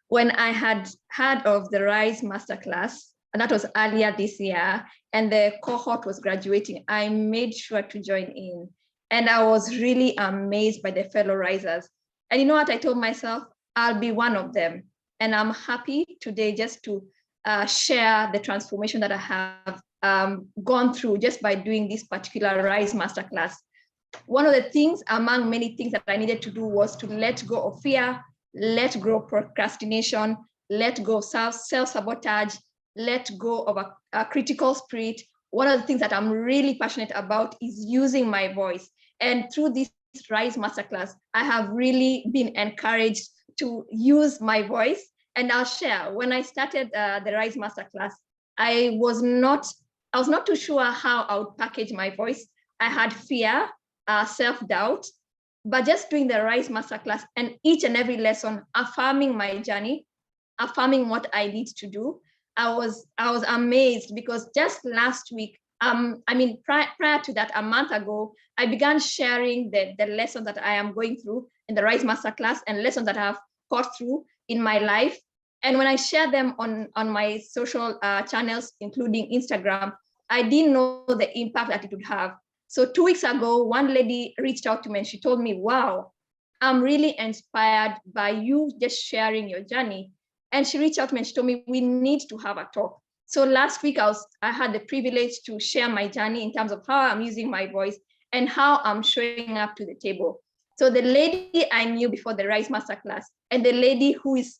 When I had heard of the Rise Masterclass, and that was earlier this year, and the cohort was graduating, I made sure to join in. And I was really amazed by the fellow risers. And you know what I told myself? I'll be one of them. And I'm happy today just to share the transformation that I have gone through just by doing this particular Rise Masterclass. One of the things among many things that I needed to do was to let go of fear, let go of procrastination, let go of self-sabotage, let go of a critical spirit. One of the things that I'm really passionate about is using my voice. And through this Rise Masterclass, I have really been encouraged to use my voice. And I'll share, when I started the Rise Masterclass, I was not too sure how I would package my voice. I had fear, self-doubt, but just doing the Rise Masterclass and each and every lesson, affirming my journey, affirming what I need to do, I was amazed, because just last week, prior to that, a month ago, I began sharing the lessons that I am going through in the Rise Masterclass and lessons that I have got through in my life. And when I share them on my social channels, including Instagram, I didn't know the impact that it would have. So 2 weeks ago, one lady reached out to me and she told me, wow, I'm really inspired by you just sharing your journey. And she reached out to me and she told me, we need to have a talk. So last week, I had the privilege to share my journey in terms of how I'm using my voice and how I'm showing up to the table. So the lady I knew before the Rise Masterclass and the lady who is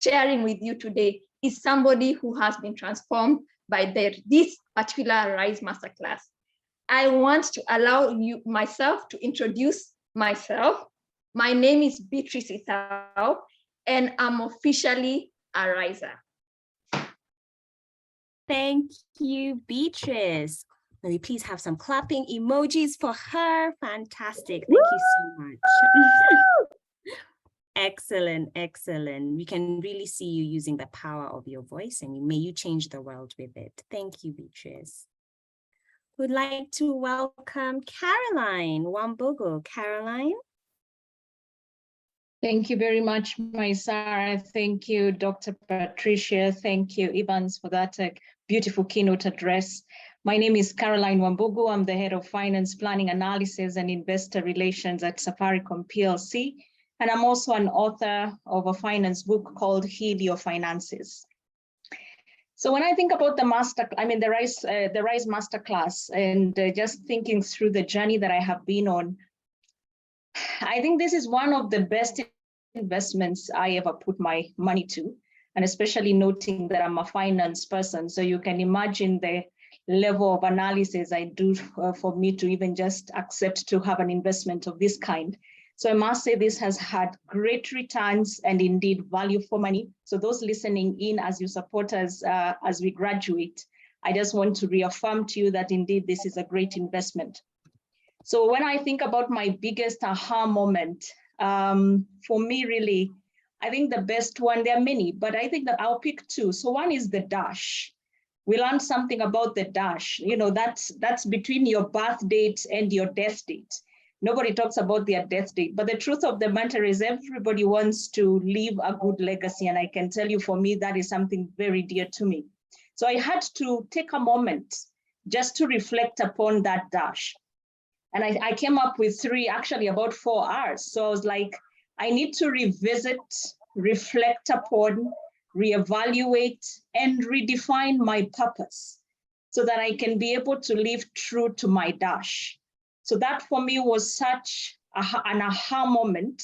sharing with you today is somebody who has been transformed by this particular Rise Masterclass. I want to allow myself to introduce myself. My name is Beatrice Ithao, and I'm officially a riser. Thank you, Beatrice. May we please have some clapping emojis for her? Fantastic. Thank you so much. Excellent, excellent. We can really see you using the power of your voice, and may you change the world with it. Thank you, Beatrice. Would like to welcome Caroline Wambugu. Caroline. Thank you very much, my Sarah. Thank you, Dr. Patricia. Thank you, Evans, for that beautiful keynote address. My name is Caroline Wambugu. I'm the head of Finance Planning Analysis and Investor Relations at Safaricom PLC. And I'm also an author of a finance book called Heal Your Finances. So when I think about the Rise Masterclass, and just thinking through the journey that I have been on, I think this is one of the best investments I ever put my money to, and especially noting that I'm a finance person. So you can imagine the level of analysis I do for me to even just accept to have an investment of this kind. So I must say this has had great returns and indeed value for money. So those listening in as you support us as we graduate, I just want to reaffirm to you that indeed this is a great investment. So when I think about my biggest aha moment, for me really, I think the best one, there are many, but I think that I'll pick two. So one is the dash. We learned something about the dash. You know, that's between your birth date and your death date. Nobody talks about their death date, but the truth of the matter is everybody wants to leave a good legacy. And I can tell you, for me, that is something very dear to me. So I had to take a moment just to reflect upon that dash. And I came up with about 4 hours. So I was like, I need to revisit, reflect upon, reevaluate, and redefine my purpose so that I can be able to live true to my dash. So that for me was such an aha moment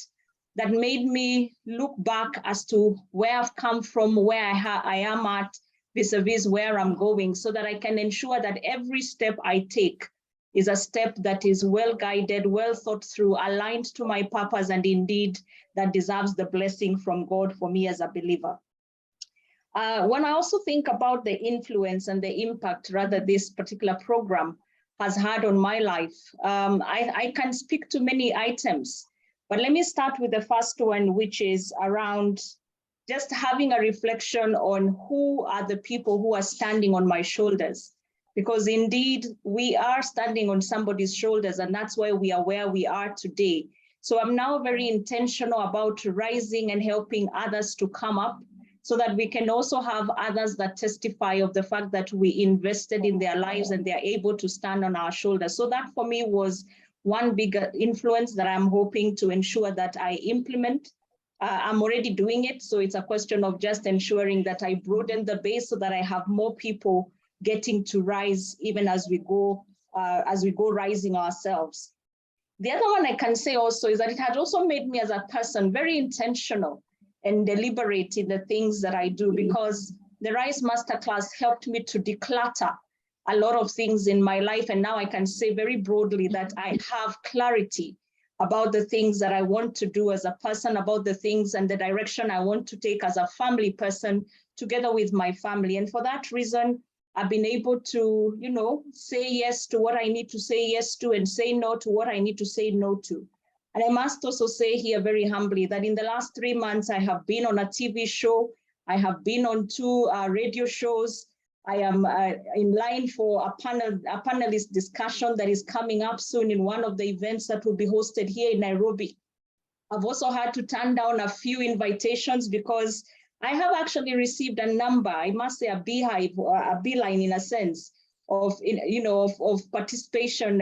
that made me look back as to where I've come from, where I am at, vis-a-vis where I'm going, so that I can ensure that every step I take is a step that is well guided, well thought through, aligned to my purpose, and indeed that deserves the blessing from God for me as a believer. When I also think about the influence and the impact, rather, this particular program has had on my life, I can speak to many items, but let me start with the first one, which is around just having a reflection on who are the people who are standing on my shoulders. Because indeed, we are standing on somebody's shoulders, and that's why we are where we are today. So I'm now very intentional about rising and helping others to come up so that we can also have others that testify of the fact that we invested in their lives and they're able to stand on our shoulders. So that for me was one big influence that I'm hoping to ensure that I implement. I'm already doing it. So it's a question of just ensuring that I broaden the base so that I have more people getting to rise even as we go rising ourselves. The other one I can say also is that it had also made me as a person very intentional and deliberate in the things that I do, because the Rise Masterclass helped me to declutter a lot of things in my life. And now I can say very broadly that I have clarity about the things that I want to do as a person, about the things and the direction I want to take as a family person, together with my family. And for that reason, I've been able to, say yes to what I need to say yes to and say no to what I need to say no to. And I must also say here very humbly that in the last 3 months, I have been on a TV show. I have been on 2 radio shows. I am in line for a panelist discussion that is coming up soon in one of the events that will be hosted here in Nairobi. I've also had to turn down a few invitations because I have actually received a number, I must say a beehive, or a beeline in a sense, of participation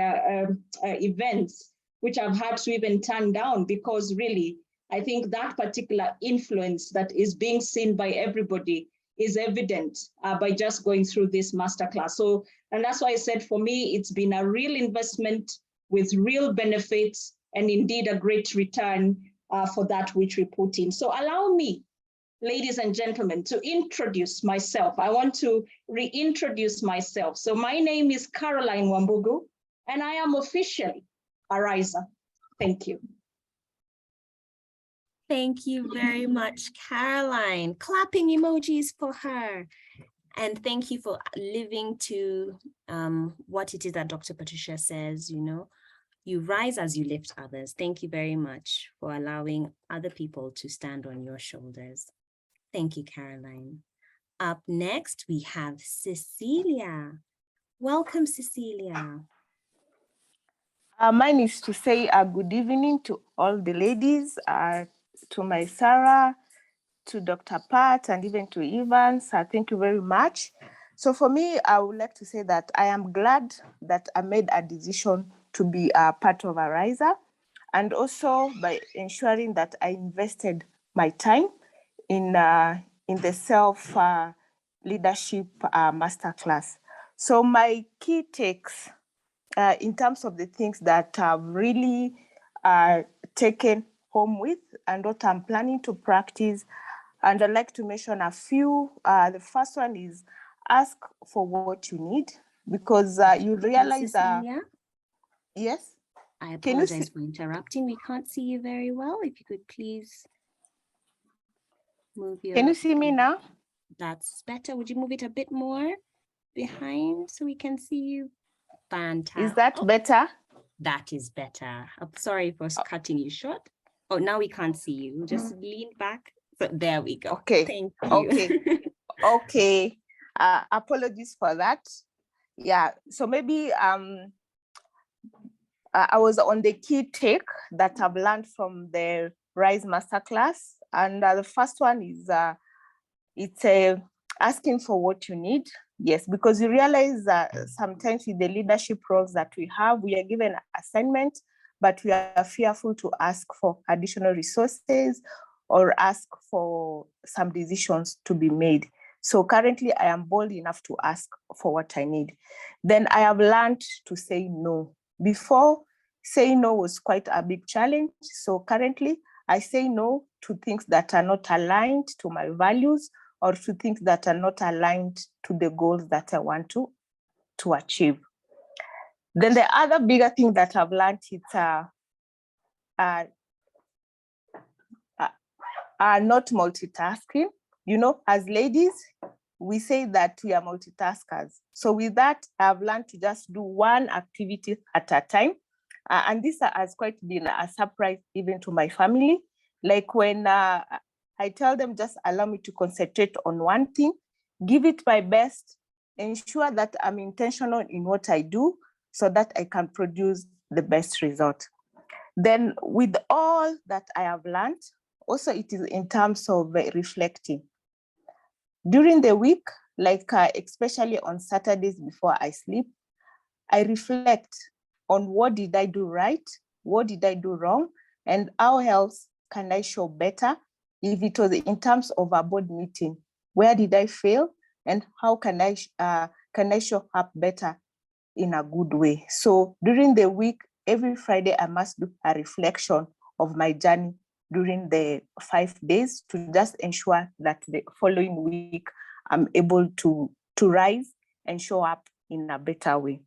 events, which I've had to even turn down, because really, I think that particular influence that is being seen by everybody is evident by just going through this masterclass. So, and that's why I said for me, it's been a real investment with real benefits and indeed a great return for that which we put in. So allow me, ladies and gentlemen, to introduce myself. I want to reintroduce myself. So my name is Caroline Wambugu, and I am officially a riser. Thank you. Thank you very much, Caroline. Clapping emojis for her. And thank you for living to what it is that Dr. Patricia says, you rise as you lift others. Thank you very much for allowing other people to stand on your shoulders. Thank you, Caroline. Up next, we have Cecilia. Welcome, Cecilia. Mine is to say good evening to all the ladies, to my Sarah, to Dr. Pat, and even to Evans. Thank you very much. So for me, I would like to say that I am glad that I made a decision to be a part of a riser, and also by ensuring that I invested my time in the self-leadership masterclass. So my key takes in terms of the things that I've really taken home with and what I'm planning to practice, and I'd like to mention a few. The first one is ask for what you need, because you realize that. Yes? I apologize for interrupting. We can't see you very well. If you could please move your... Can you see me now? That's better. Would you move it a bit more behind so we can see you? Fantastic. Is that better? That is better. I'm sorry for cutting you short. Oh, now we can't see you. Just lean back. So there we go. Okay. Thank you. Okay. Okay. Apologies for that. Yeah. So maybe I was on the key take that I've learned from the Rise Masterclass, and the first one is it's asking for what you need. Yes, because you realize that sometimes with the leadership roles that we have, we are given assignment, but we are fearful to ask for additional resources or ask for some decisions to be made. So currently I am bold enough to ask for what I need. Then I have learned to say no. Before, saying no was quite a big challenge. So currently I say no to things that are not aligned to my values, or to things that are not aligned to the goals that I want to achieve. Then the other bigger thing that I've learned is not multitasking. As ladies, we say that we are multitaskers. So with that, I've learned to just do one activity at a time. And this has quite been a surprise even to my family. Like when I tell them, just allow me to concentrate on one thing, give it my best, ensure that I'm intentional in what I do so that I can produce the best result. Then with all that I have learned, also it is in terms of reflecting. During the week, like especially on Saturdays before I sleep, I reflect on what did I do right, what did I do wrong, and how else can I show better. If it was in terms of a board meeting, where did I fail, and how can can I show up better in a good way? So during the week, every Friday, I must do a reflection of my journey during the 5 days to just ensure that the following week, I'm able to rise and show up in a better way.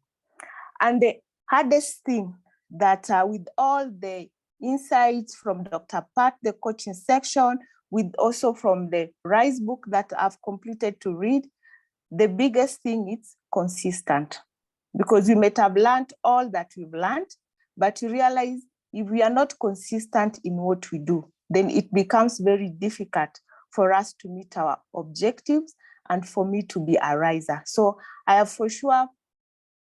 And the hardest thing that with all the insights from Dr. Pat, the coaching section, with also from the Rise book that I've completed to read, the biggest thing is consistent. Because we might have learned all that we've learned, but you realize if we are not consistent in what we do, then it becomes very difficult for us to meet our objectives and for me to be a riser. So I have for sure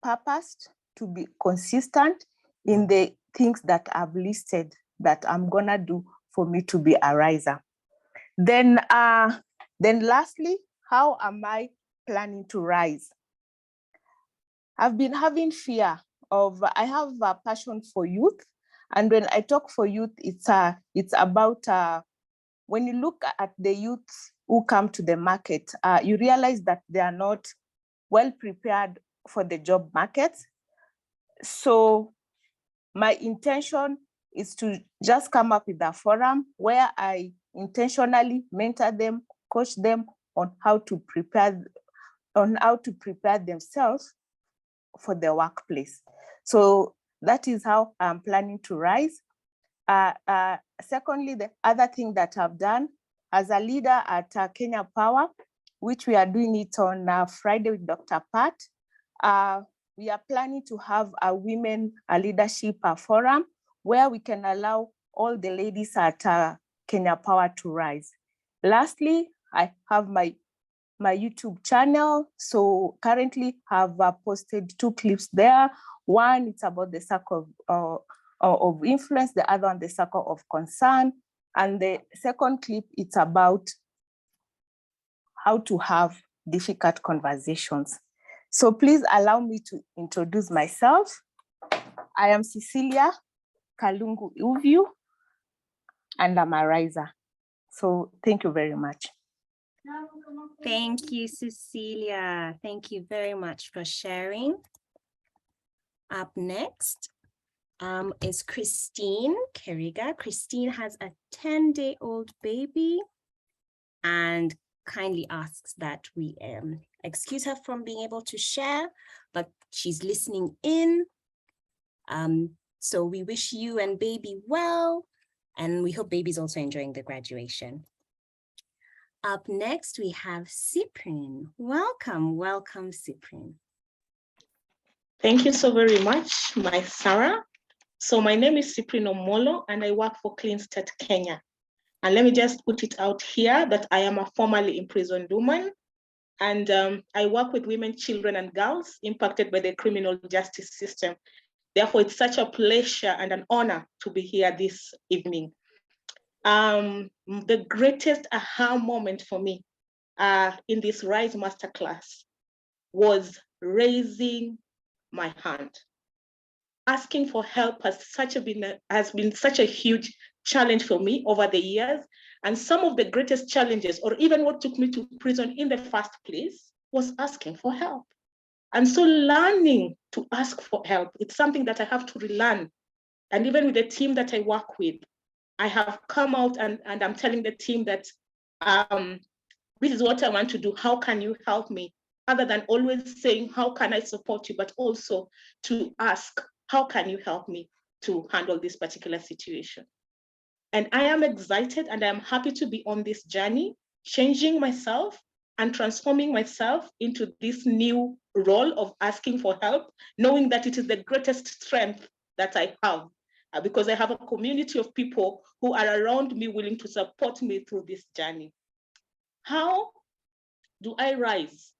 purposed to be consistent in the things that I've listed that I'm gonna do for me to be a riser. Then lastly, how am I planning to rise? I've been having fear of, I have a passion for youth. And when I talk for youth, it's about, when you look at the youth who come to the market, you realize that they are not well prepared for the job market. So my intention is to just come up with a forum where I intentionally mentor them, coach them on how to prepare themselves for the workplace. So that is how I'm planning to rise. Secondly, the other thing that I've done as a leader at Kenya Power, which we are doing it on Friday with Dr. Pat, we are planning to have a women leadership forum where we can allow all the ladies at Kenya Power to rise. Lastly, I have my YouTube channel. So currently I've posted 2 clips there. One, it's about the circle of influence, the other one, the circle of concern. And the second clip, it's about how to have difficult conversations. So please allow me to introduce myself. I am Cecilia Kalungu Uviu, and I'm a riser. So thank you very much. Thank you, Cecilia. Thank you very much for sharing. Up next is Christine Keriga. Christine has a 10-day-old baby and kindly asks that we excuse her from being able to share, but she's listening in. So we wish you and baby well, and we hope baby's also enjoying the graduation. Up next, we have Cyprian. Welcome, welcome, Cyprian. Thank you so very much, my Sarah. So my name is Cyprian Omolo, and I work for Clean State Kenya. And let me just put it out here that I am a formerly imprisoned woman, and I work with women, children, and girls impacted by the criminal justice system. Therefore, it's such a pleasure and an honor to be here this evening. The greatest aha moment for me in this Rise Masterclass was raising my hand. Asking for help has been such a huge challenge for me over the years. And some of the greatest challenges, or even what took me to prison in the first place, was asking for help. And so learning to ask for help, it's something that I have to relearn. And even with the team that I work with, I have come out and I'm telling the team that this is what I want to do. How can you help me? Other than always saying, how can I support you? But also to ask, how can you help me to handle this particular situation? And I am excited and I'm happy to be on this journey, changing myself and transforming myself into this new role of asking for help, knowing that it is the greatest strength that I have, because I have a community of people who are around me willing to support me through this journey. How do I rise?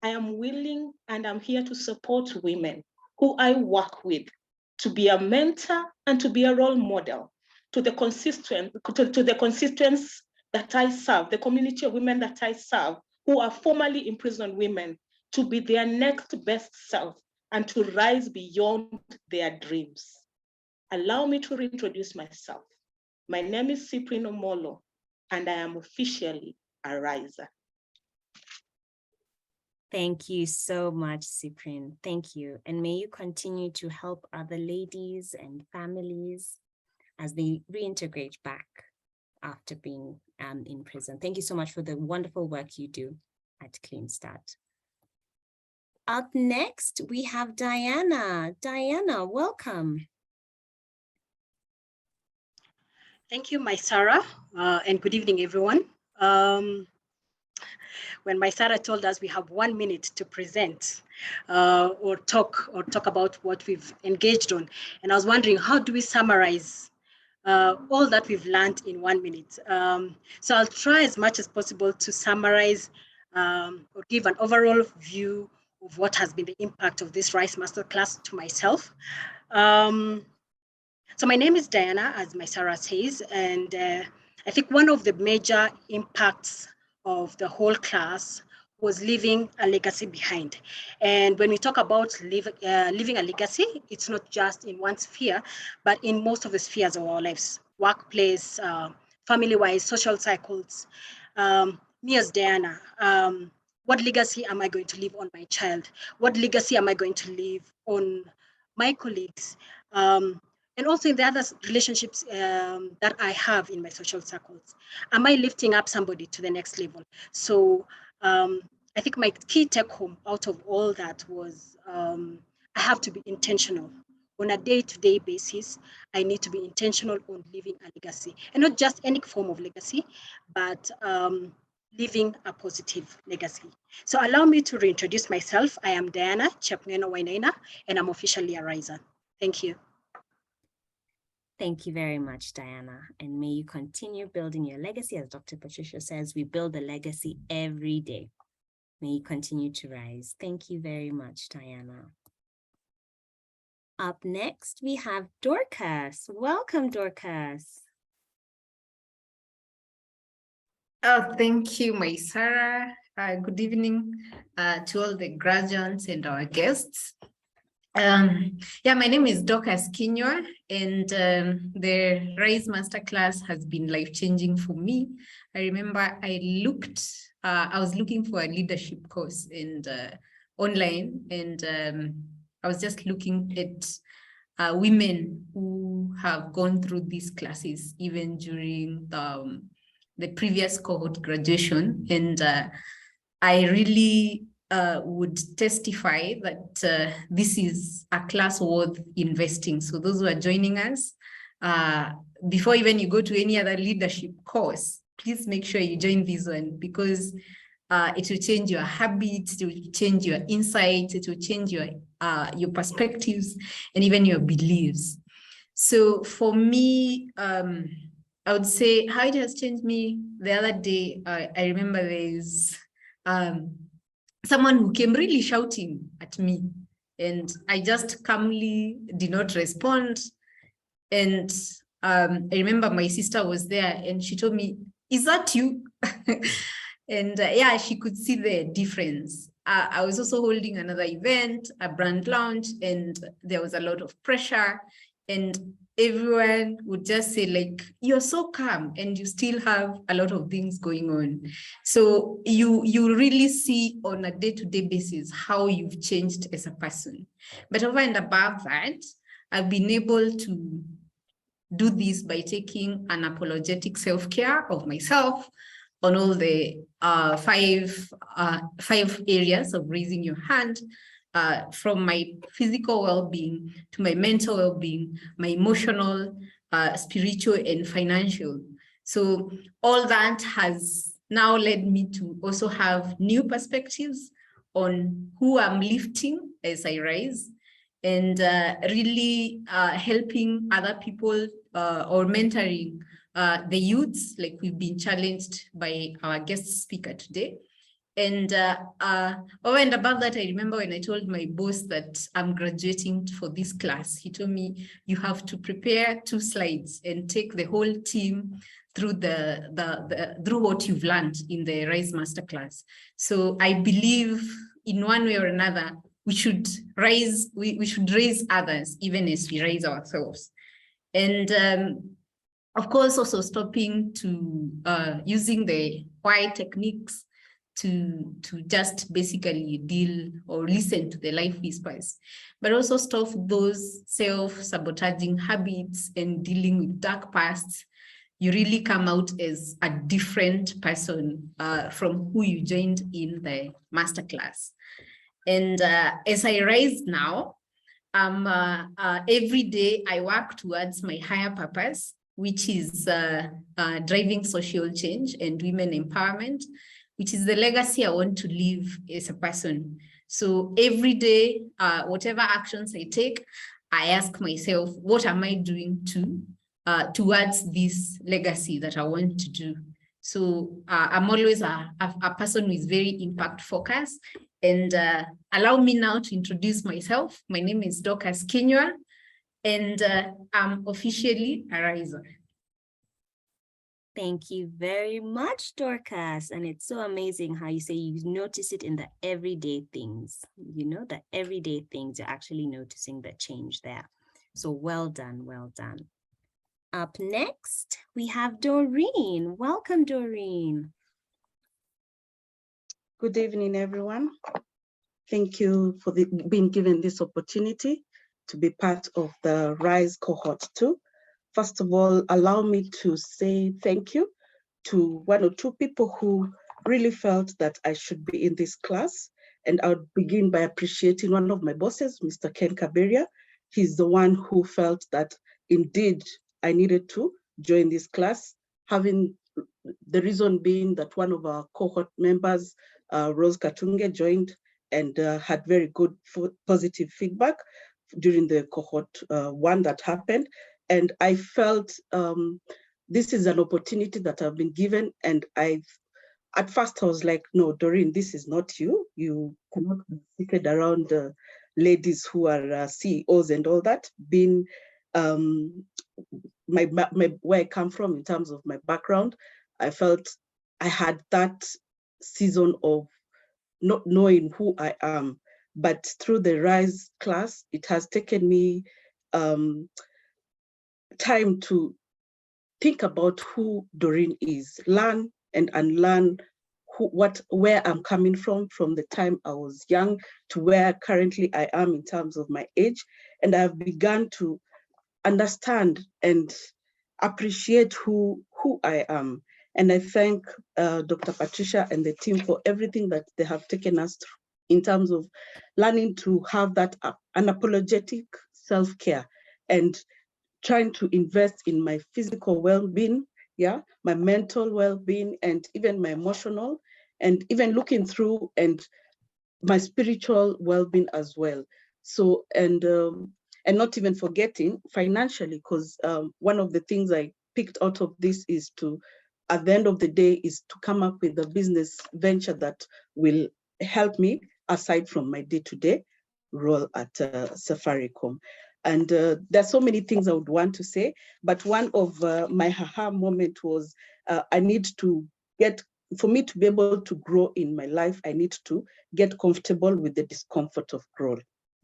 I am willing and I'm here to support women who I work with, to be a mentor and to be a role model to the constituents that I serve, the community of women that I serve, who are formerly imprisoned women, to be their next best self and to rise beyond their dreams. Allow me to reintroduce myself. My name is Cyprian Omolo, and I am officially a riser. Thank you so much, Cyprian. Thank you. And may you continue to help other ladies and families as they reintegrate back after being in prison. Thank you so much for the wonderful work you do at Clean Start. Up next, we have Diana. Diana, welcome. Thank you, Sarah, and good evening, everyone. When Sarah told us we have 1 minute to present or talk about what we've engaged on, and I was wondering, how do we summarize all that we've learned in 1 minute? So I'll try as much as possible to summarize or give an overall view of what has been the impact of this RISE Masterclass to myself. So my name is Diana, as Sarah says, and I think one of the major impacts of the whole class was leaving a legacy behind. And when we talk about leaving a legacy, it's not just in one sphere, but in most of the spheres of our lives: workplace, family-wise, social cycles. Me as Diana, what legacy am I going to leave on my child? What legacy am I going to leave on my colleagues? And also in the other relationships that I have in my social circles. Am I lifting up somebody to the next level? So I think my key take home out of all that was I have to be intentional. On a day-to-day basis, I need to be intentional on leaving a legacy. And not just any form of legacy, but leaving a positive legacy. So allow me to reintroduce myself. I am Diana Chepngeno Wainaina, and I'm officially a riser. Thank you. Thank you very much, Diana. And may you continue building your legacy. As Dr. Patricia says, we build a legacy every day. May you continue to rise. Thank you very much, Diana. Up next, we have Dorcas. Welcome, Dorcas. Thank you, Sarah. Good evening to all the graduates and our guests. Yeah, my name is Dorcas Kinywa, and the RISE Masterclass has been life-changing for me. I remember I was looking for a leadership course and online, and I was just looking at women who have gone through these classes even during the previous cohort graduation, and I really would testify that this is a class worth investing. So those who are joining us, before even you go to any other leadership course, please make sure you join this one, because it will change your habits, it will change your insights, it will change your perspectives and even your beliefs. So for me, I would say how it has changed me. The other day, I remember there's someone who came really shouting at me, and I just calmly did not respond. And I remember my sister was there, and she told me, "Is that you?" And yeah, she could see the difference. I was also holding another event, a brand launch, and there was a lot of pressure, and everyone would just say, like, "You're so calm and you still have a lot of things going on." So you really see on a day-to-day basis how you've changed as a person. But over and above that, I've been able to do this by taking an apologetic self-care of myself on all the five areas of raising your hand, from my physical well-being to my mental well-being, my emotional, spiritual, and financial. So all that has now led me to also have new perspectives on who I'm lifting as I rise, and really helping other people or mentoring the youths, like we've been challenged by our guest speaker today. And over and above that, I remember when I told my boss that I'm graduating for this class, he told me, "You have to prepare 2 slides and take the whole team through through what you've learned in the RISE Masterclass." So I believe in one way or another, we should raise others even as we raise ourselves. And of course, also stopping to using the why techniques to just basically deal or listen to the life whispers, but also stop those self-sabotaging habits and dealing with dark pasts. You really come out as a different person from who you joined in the masterclass. And as I rise now, every day I work towards my higher purpose, which is driving social change and women empowerment, which is the legacy I want to leave as a person. So every day, whatever actions I take, I ask myself, what am I doing towards this legacy that I want to do? So I'm always a person who is very impact focused. And allow me now to introduce myself. My name is Dr. Patricia, and I'm officially a riser. Thank you very much, Dorcas. And it's so amazing how you say you notice it in the everyday things. You know, the everyday things, you're actually noticing the change there. So well done, well done. Up next, we have Doreen. Welcome, Doreen. Good evening, everyone. Thank you for being given this opportunity to be part of the RISE Cohort 2. First of all, allow me to say thank you to one or two people who really felt that I should be in this class. And I would begin by appreciating one of my bosses, Mr. Ken Kaberia. He's the one who felt that indeed I needed to join this class, having the reason being that one of our cohort members, Rose Katunge, joined and had very good positive feedback during the cohort 1 that happened. And I felt this is an opportunity that I've been given. And at first I was like, no, Doreen, this is not you. You cannot be seated around ladies who are CEOs and all that. Being where I come from in terms of my background, I felt I had that season of not knowing who I am. But through the RISE class, it has taken me time to think about who Doreen is, learn and unlearn where I'm coming from the time I was young to where currently I am in terms of my age. And I've begun to understand and appreciate who I am. And I thank Dr. Patricia and the team for everything that they have taken us through in terms of learning to have that unapologetic self-care and trying to invest in my physical well-being, my mental well-being, and even my emotional, and even looking through and my spiritual well-being as well. So, and not even forgetting financially, because one of the things I picked out of this is to, at the end of the day, is to come up with a business venture that will help me aside from my day-to-day role at Safaricom. And there's so many things I would want to say, but one of my haha moment was I need to for me to be able to grow in my life, I need to get comfortable with the discomfort of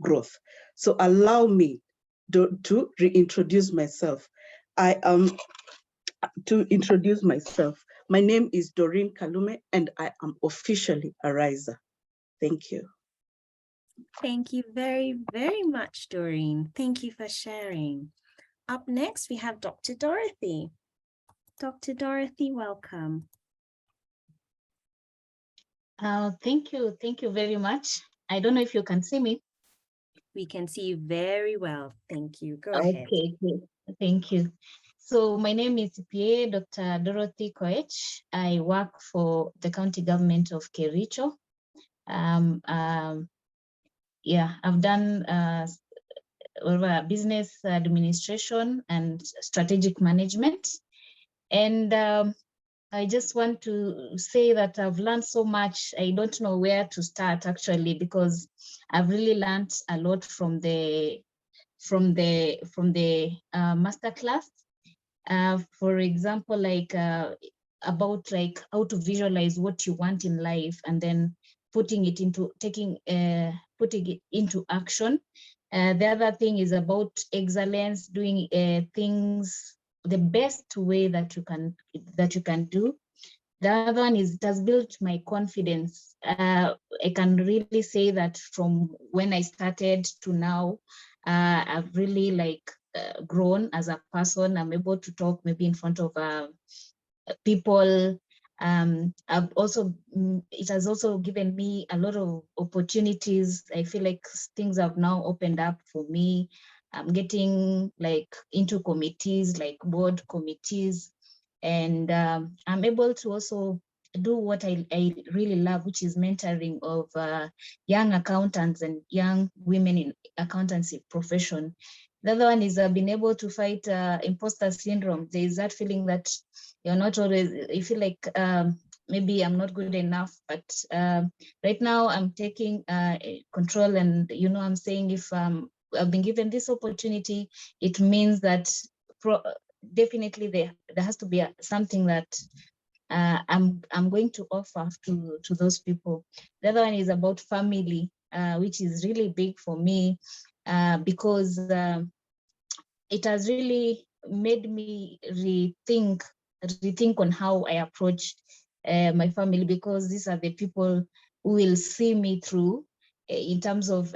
growth. So allow me to reintroduce myself. To introduce myself, my name is Doreen Kalume, and I am officially a riser. Thank you. Thank you very, very much, Doreen. Thank you for sharing. Up next, we have Dr. Dorothy. Dr. Dorothy, welcome. Thank you very much. I don't know if you can see me. We can see you very well. Thank you. Go ahead. Okay, thank you. So my name is CPA Dr. Dorothy Koech. I work for the county government of Kericho. I've done business administration and strategic management. And I just want to say that I've learned so much. I don't know where to start actually, because I've really learned a lot from the masterclass. For example, about how to visualize what you want in life and then putting it into action. The other thing is about excellence, doing things the best way that you can do. The other one is it has built my confidence. I can really say that from when I started to now, I've really like grown as a person. I'm able to talk maybe in front of people. I've also, it has also given me a lot of opportunities. I feel like things have now opened up for me. I'm getting like into committees, like board committees, and I'm able to also do what I really love, which is mentoring of young accountants and young women in accountancy profession. The other one is I've been able to fight imposter syndrome. There is that feeling that you're not always, you feel like maybe I'm not good enough, but right now I'm taking control, and I'm saying if I've been given this opportunity, it means that definitely there has to be something that I'm going to offer to those people. The other one is about family, which is really big for me because it has really made me rethink on how I approach my family, because these are the people who will see me through in terms of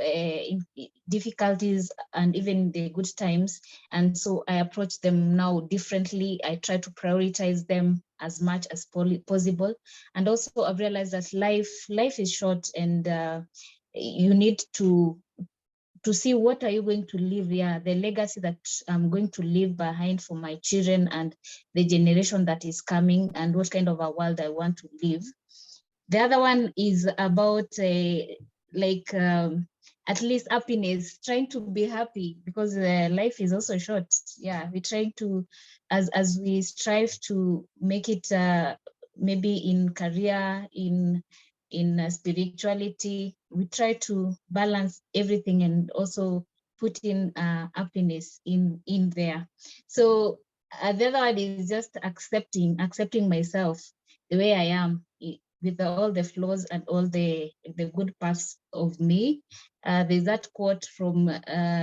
difficulties and even the good times. And so I approach them now differently. I try to prioritize them as much as possible. And also I've realized that life is short, and you need to see what are you going to leave here, the legacy that I'm going to leave behind for my children and the generation that is coming, and what kind of a world I want to live. The other one is about at least happiness, trying to be happy, because life is also short. Yeah, we try to, as we strive to make it maybe in career, in spirituality, we try to balance everything and also put in happiness in there. So the other one is just accepting myself the way I am, with all the flaws and all the good parts of me. There's that quote from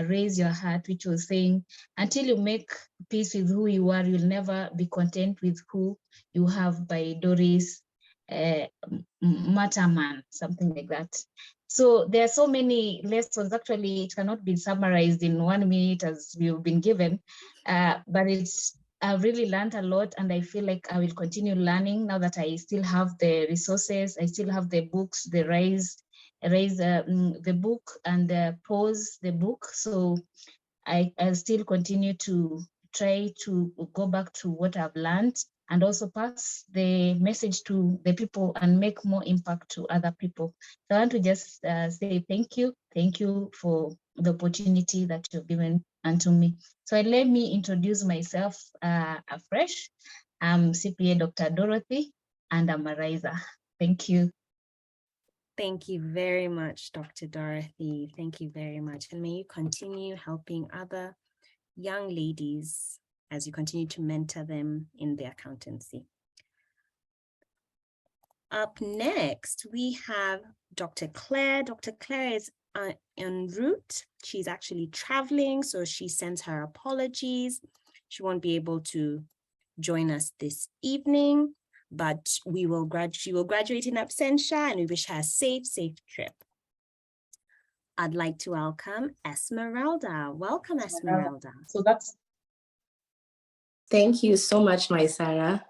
Raise Your Heart, which was saying, until you make peace with who you are, you'll never be content with who you have, by Doris Matterman, something like that. So there are so many lessons. Actually, it cannot be summarized in 1 minute as we've been given, but I've really learned a lot, and I feel like I will continue learning now that I still have the resources. I still have the books, the Raise the book, and Pause the book. So I'll still continue to try to go back to what I've learned, and also pass the message to the people and make more impact to other people. So I want to just say thank you for the opportunity that you've given unto me. So let me introduce myself afresh. I'm CPA Dr. Dorothy, and I'm a riser. Thank you. Thank you very much, Dr. Dorothy. Thank you very much. And may you continue helping other young ladies as you continue to mentor them in their accountancy. Up next, we have Dr. Claire. Dr. Claire is en route. She's actually traveling, so she sends her apologies. She won't be able to join us this evening, but she will graduate in absentia, and we wish her a safe trip. I'd like to welcome Esmeralda. Welcome, Esmeralda. So that's. Thank you so much, my Sarah.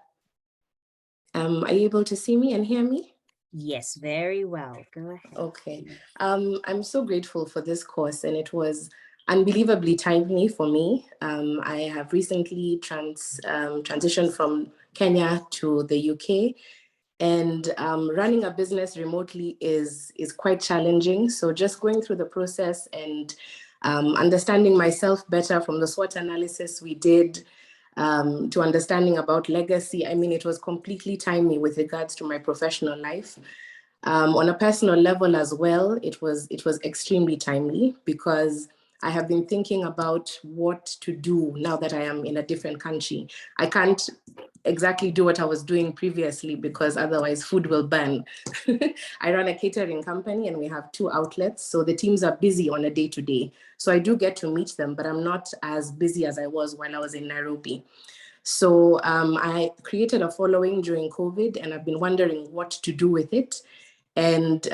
Are you able to see me and hear me? Yes, very well. Go ahead. Okay. I'm so grateful for this course, and it was unbelievably timely for me. I have recently transitioned from Kenya to the UK, and running a business remotely is quite challenging. So just going through the process and understanding myself better from the SWOT analysis we did, to understanding about legacy. I mean, it was completely timely with regards to my professional life. On a personal level as well, it was extremely timely, because I have been thinking about what to do now that I am in a different country. I can't exactly do what I was doing previously, because otherwise food will burn. I run a catering company, and we have 2 outlets. So the teams are busy on a day-to-day. So I do get to meet them, but I'm not as busy as I was while I was in Nairobi. So I created a following during COVID, and I've been wondering what to do with it. And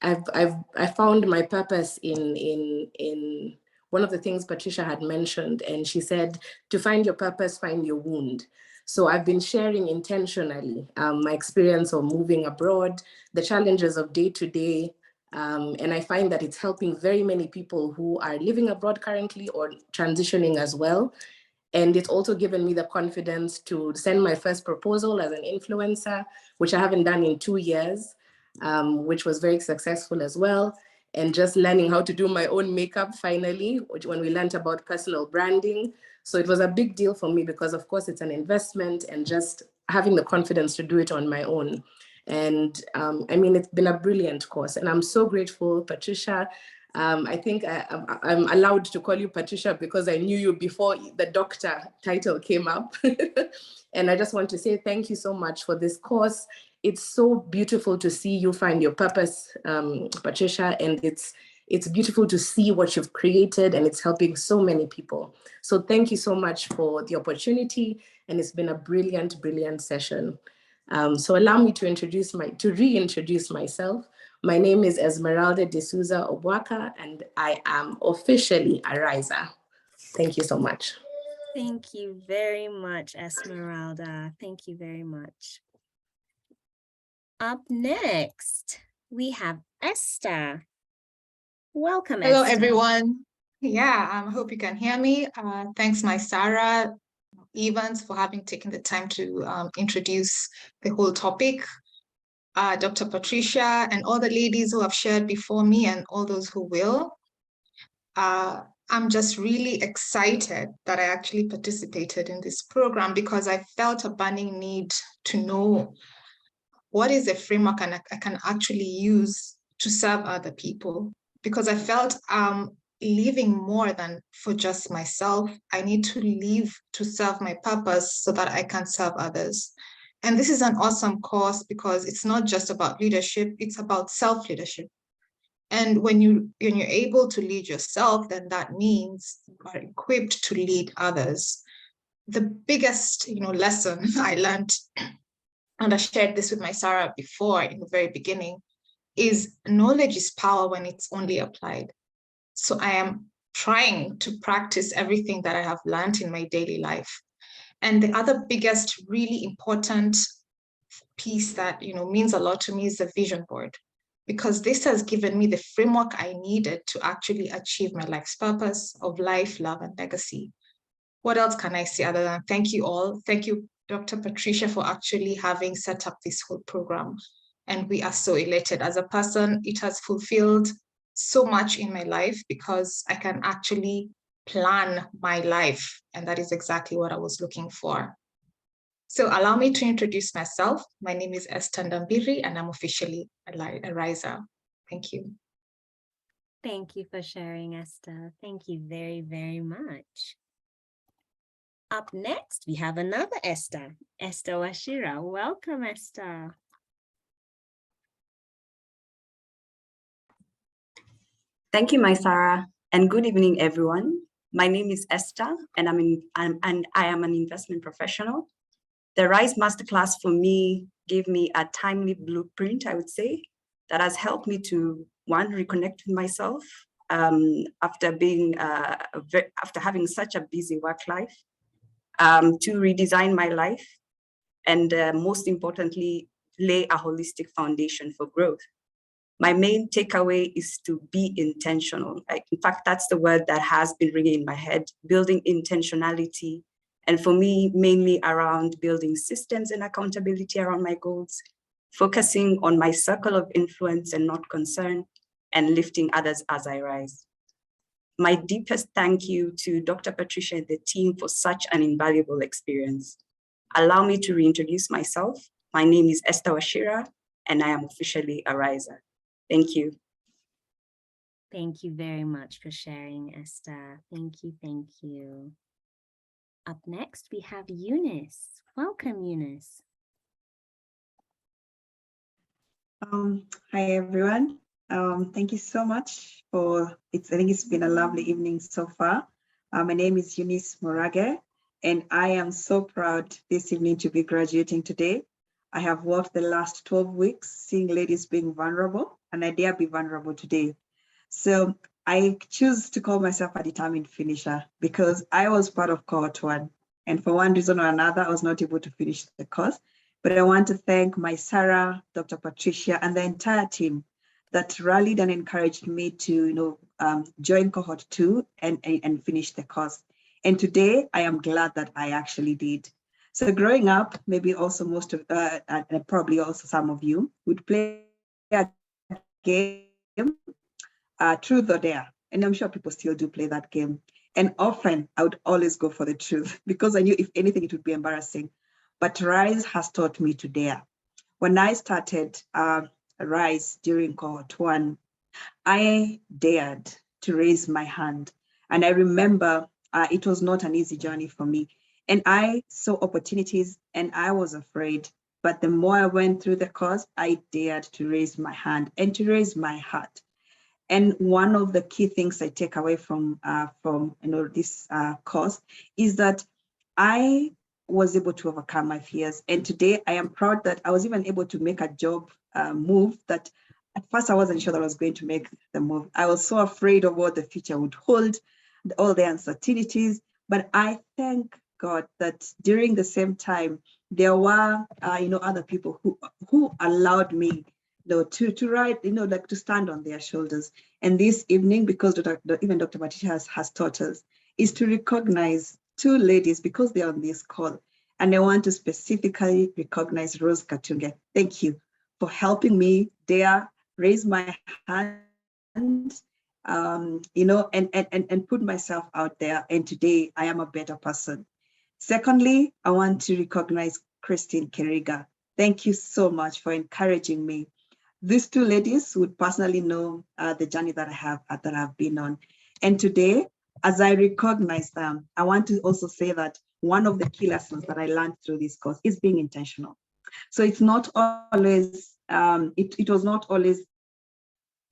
I found my purpose in one of the things Patricia had mentioned, and she said, to find your purpose, find your wound. So I've been sharing intentionally my experience of moving abroad, the challenges of day to day, and I find that it's helping very many people who are living abroad currently or transitioning as well. And it's also given me the confidence to send my first proposal as an influencer, which I haven't done in 2 years, which was very successful as well. And just learning how to do my own makeup finally, when we learned about personal branding. So it was a big deal for me because, of course, it's an investment, and just having the confidence to do it on my own. And I mean, it's been a brilliant course, and I'm so grateful, Patricia. I think I'm allowed to call you Patricia because I knew you before the doctor title came up. And I just want to say thank you so much for this course. It's so beautiful to see you find your purpose, Patricia, and it's beautiful to see what you've created, and it's helping so many people. So thank you so much for the opportunity, and it's been a brilliant, brilliant session. So allow me to reintroduce myself. My name is Esmeralda de Souza Obwaka, and I am officially a riser. Thank you so much. Thank you very much, Esmeralda. Thank you very much. Up next, we have Esther. Welcome, Hello, Esther. everyone. Yeah, I hope you can hear me. Thanks, my Sarah Evans, for having taken the time to introduce the whole topic. Dr. Patricia and all the ladies who have shared before me and all those who will. I'm just really excited that I actually participated in this program because I felt a burning need to know what is a framework I can actually use to serve other people. Because I felt living more than for just myself. I need to live to serve my purpose so that I can serve others. And this is an awesome course because it's not just about leadership, it's about self-leadership. And when you're able to lead yourself, then that means you are equipped to lead others. The biggest lesson I learned, and I shared this with my Sarah before in the very beginning, is knowledge is power when it's only applied. So I am trying to practice everything that I have learned in my daily life. And the other biggest, really important piece that means a lot to me is the vision board, because this has given me the framework I needed to actually achieve my life's purpose of life, love, and legacy. What else can I say other than thank you all? Thank you, Dr. Patricia, for actually having set up this whole program. And we are so elated. As a person, it has fulfilled so much in my life because I can actually plan my life. And that is exactly what I was looking for. So allow me to introduce myself. My name is Esther Ndambiri, and I'm officially a riser. Thank you. Thank you for sharing, Esther. Thank you very, very much. Up next, we have another Esther, Esther Washira. Welcome, Esther. Thank you, my Sarah, and good evening, everyone. My name is Esther, and I am an investment professional. The RISE Masterclass for me gave me a timely blueprint, I would say, that has helped me to, one, reconnect with myself after having such a busy work life, to redesign my life, and most importantly, lay a holistic foundation for growth. My main takeaway is to be intentional. In fact, that's the word that has been ringing in my head, building intentionality. And for me, mainly around building systems and accountability around my goals, focusing on my circle of influence and not concern, and lifting others as I rise. My deepest thank you to Dr. Patricia and the team for such an invaluable experience. Allow me to reintroduce myself. My name is Esther Washira, and I am officially a riser. Thank you. Thank you very much for sharing, Esther. Thank you, thank you. Up next, we have Eunice. Welcome, Eunice. Hi, everyone. Thank you so much I think it's been a lovely evening so far. My name is Eunice Morage, And I am so proud this evening to be graduating today. I have worked the last 12 weeks seeing ladies being vulnerable, and I dare be vulnerable today. So I choose to call myself a determined finisher because I was part of Cohort 1. And for one reason or another, I was not able to finish the course. But I want to thank my Sarah, Dr. Patricia, and the entire team that rallied and encouraged me to join Cohort 2 and finish the course. And today, I am glad that I actually did. So growing up, maybe also most of, and probably also some of you would play a game, truth or dare. And I'm sure people still do play that game. And often I would always go for the truth because I knew if anything, it would be embarrassing. But Rise has taught me to dare. When I started Rise during Cohort 1, I dared to raise my hand. And I remember it was not an easy journey for me. And I saw opportunities and I was afraid. But the more I went through the course, I dared to raise my hand and to raise my heart. And one of the key things I take away from this course is that I was able to overcome my fears. And today I am proud that I was even able to make a job move that at first I wasn't sure that I was going to make the move. I was so afraid of what the future would hold, all the uncertainties, but I thank God that during the same time, there were other people who allowed me to ride, to stand on their shoulders. And this evening, because even Dr. Patricia has taught us, is to recognize two ladies because they're on this call. And I want to specifically recognize Rose Katunge. Thank you for helping me dare raise my hand, and put myself out there. And today I am a better person. Secondly, I want to recognize Christine Keriga. Thank you so much for encouraging me. These two ladies would personally know the journey that I've been on. And today, as I recognize them, I want to also say that one of the key lessons that I learned through this course is being intentional. So it's not always, it was not always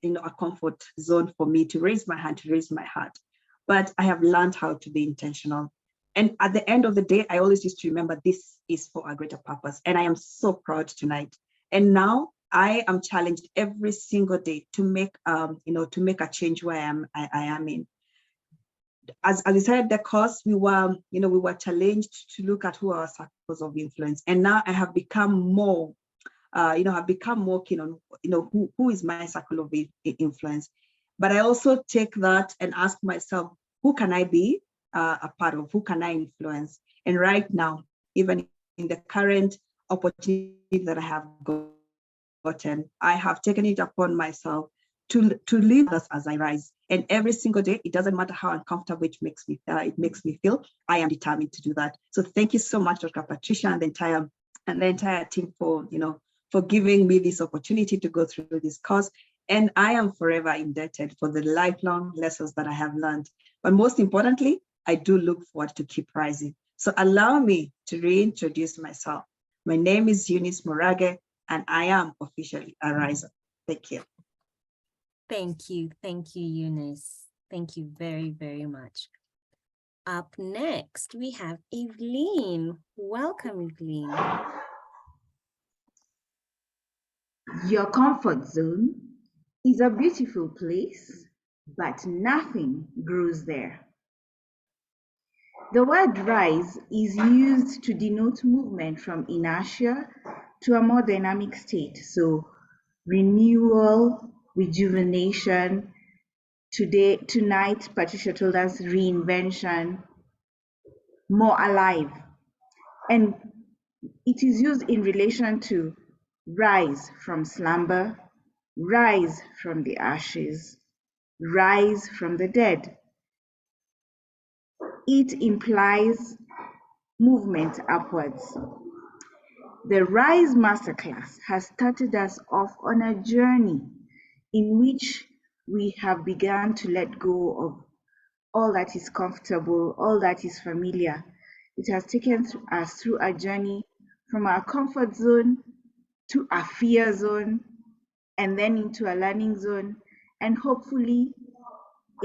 a comfort zone for me to raise my hand, to raise my heart, but I have learned how to be intentional. And at the end of the day, I always used to remember this is for a greater purpose. And I am so proud tonight. And now I am challenged every single day to make, to make a change where I am in. As I started the course, we were challenged to look at who are our circles of influence. And now I have become more, I've become more keen on, who is my circle of influence. But I also take that and ask myself, who can I be a part of? Who can I influence? And right now, even in the current opportunity that I have gotten, I have taken it upon myself to lead others as I rise. And every single day, it doesn't matter how uncomfortable it makes me feel, I am determined to do that. So thank you so much, Dr. Patricia, and the entire team for giving me this opportunity to go through this course. And I am forever indebted for the lifelong lessons that I have learned. But most importantly, I do look forward to keep rising. So allow me to reintroduce myself. My name is Eunice Morage, and I am officially a riser. Thank you. Thank you, Eunice. Thank you very, very much. Up next, we have Evelyn. Welcome, Evelyn. Your comfort zone is a beautiful place, but nothing grows there. The word rise is used to denote movement from inertia to a more dynamic state. So renewal, rejuvenation. Tonight, Patricia told us reinvention, more alive. And it is used in relation to rise from slumber, rise from the ashes, rise from the dead. It implies movement upwards. The Rise Masterclass has started us off on a journey in which we have begun to let go of all that is comfortable, all that is familiar. It has taken us through a journey from our comfort zone to a fear zone, and then into a learning zone, and hopefully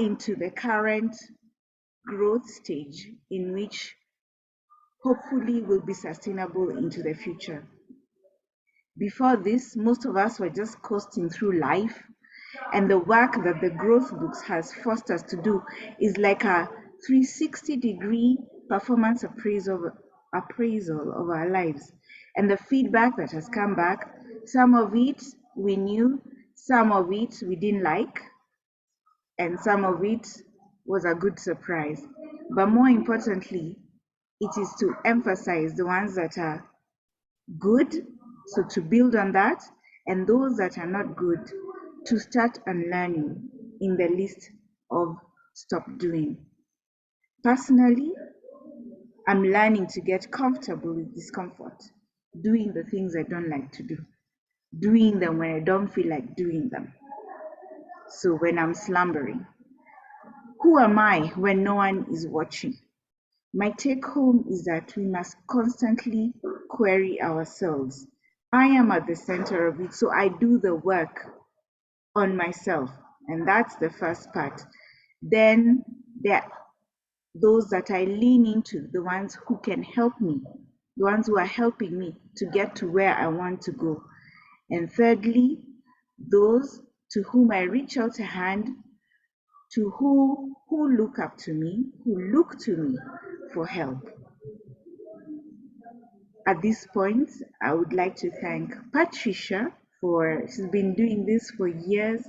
into the current growth stage in which hopefully will be sustainable into the future. Before this, most of us were just coasting through life, and the work that the growth books has forced us to do is like a 360-degree performance appraisal of our lives. And the feedback that has come back, some of it we knew, some of it we didn't like, and some of it was a good surprise. But more importantly, it is to emphasize the ones that are good, so to build on that, and those that are not good, to start unlearning in the list of stop doing. Personally, I'm learning to get comfortable with discomfort, doing the things I don't like to do, doing them when I don't feel like doing them. So when I'm slumbering, who am I when no one is watching? My take home is that we must constantly query ourselves. I am at the center of it, so I do the work on myself, and that's the first part. Then there are those that I lean into, the ones who can help me, the ones who are helping me to get to where I want to go. And thirdly, those to whom I reach out a hand, to who look up to me, who look to me for help. At this point, I would like to thank Patricia she's been doing this for years.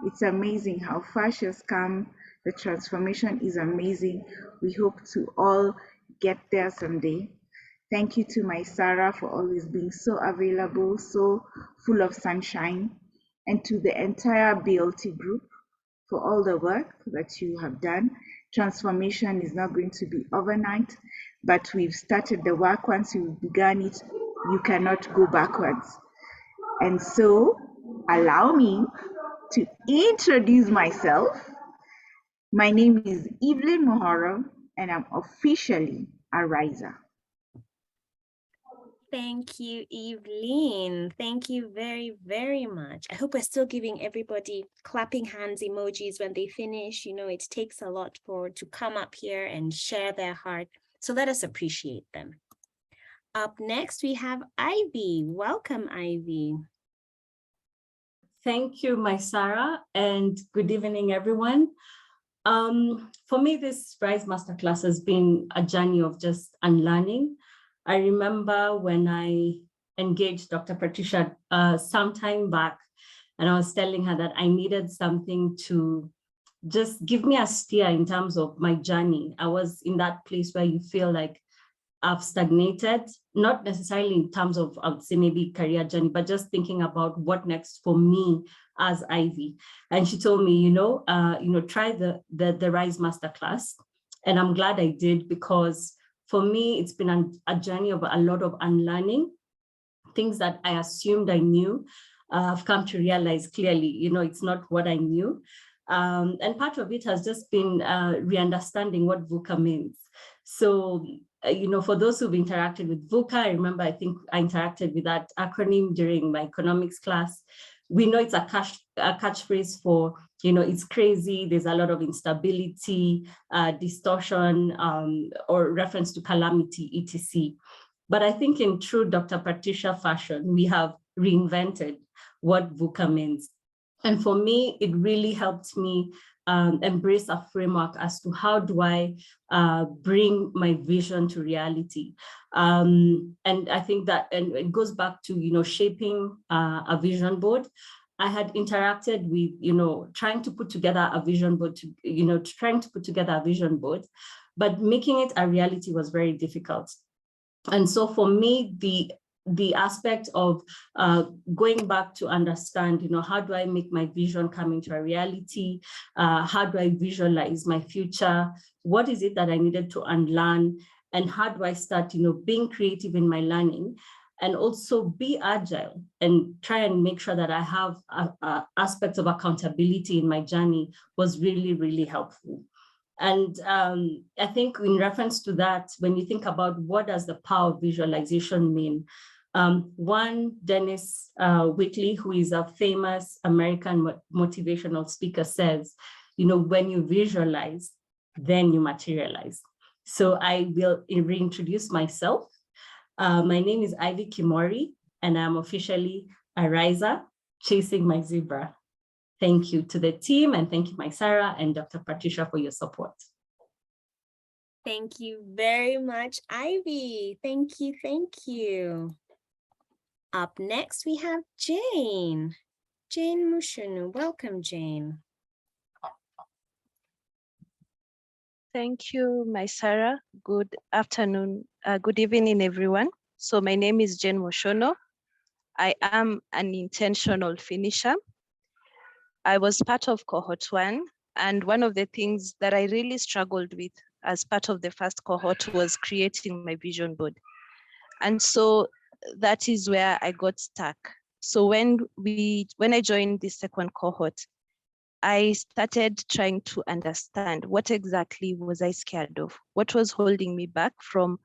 It's amazing how far she has come. The transformation is amazing. We hope to all get there someday. Thank you to my Sarah for always being so available, so full of sunshine, and to the entire BLT group for all the work that you have done. Transformation is not going to be overnight, but we've started the work. Once you've begun it, you cannot go backwards. And so allow me to introduce myself. My name is Evelyn Mohoro, and I'm officially a riser. Thank you, Evelyn. Thank you very, very much. I hope we're still giving everybody clapping hands emojis when they finish. You know, it takes a lot to come up here and share their heart. So let us appreciate them. Up next, we have Ivy. Welcome, Ivy. Thank you, my Sarah, and good evening, everyone. For me, this Rise Masterclass has been a journey of just unlearning. I remember when I engaged Dr. Patricia some time back, and I was telling her that I needed something to just give me a steer in terms of my journey. I was in that place where you feel like I've stagnated, not necessarily in terms of, I would say maybe career journey, but just thinking about what next for me as Ivy. And she told me, try the Rise Masterclass. And I'm glad I did, because for me, it's been a journey of a lot of unlearning. Things that I assumed I knew, I've come to realize clearly, it's not what I knew. And part of it has just been re-understanding what VUCA means. So, for those who've interacted with VUCA, I remember, I think I interacted with that acronym during my economics class. We know it's a catchphrase for, it's crazy, there's a lot of instability, distortion, or reference to calamity, etc. But I think in true Dr. Patricia fashion, we have reinvented what VUCA means. And for me, it really helped me embrace a framework as to how do I bring my vision to reality. And I think that, and it goes back to, shaping a vision board. I had interacted with, trying to put together a vision board, but making it a reality was very difficult. And so for me, the aspect of going back to understand, how do I make my vision come into a reality? How do I visualize my future? What is it that I needed to unlearn? And how do I start, being creative in my learning, and also be agile and try and make sure that I have aspects of accountability in my journey was really, really helpful. And I think in reference to that, when you think about what does the power of visualization mean, one, Dennis Whitley, who is a famous American motivational speaker, says, when you visualize, then you materialize. So I will reintroduce myself. My name is Ivy Kimori, and I'm officially a riser chasing my zebra. Thank you to the team, and thank you, my Sarah and Dr. Patricia, for your support. Thank you very much, Ivy. Thank you, thank you. Up next, we have Jane. Jane Mushunu. Welcome, Jane. Thank you, my Sarah. Good afternoon, good evening, everyone. So my name is Jane Moshono. I am an intentional finisher. I was part of Cohort 1, and one of the things that I really struggled with as part of the first cohort was creating my vision board. And so that is where I got stuck. So when I joined the second cohort, I started trying to understand what exactly was I scared of? What was holding me back from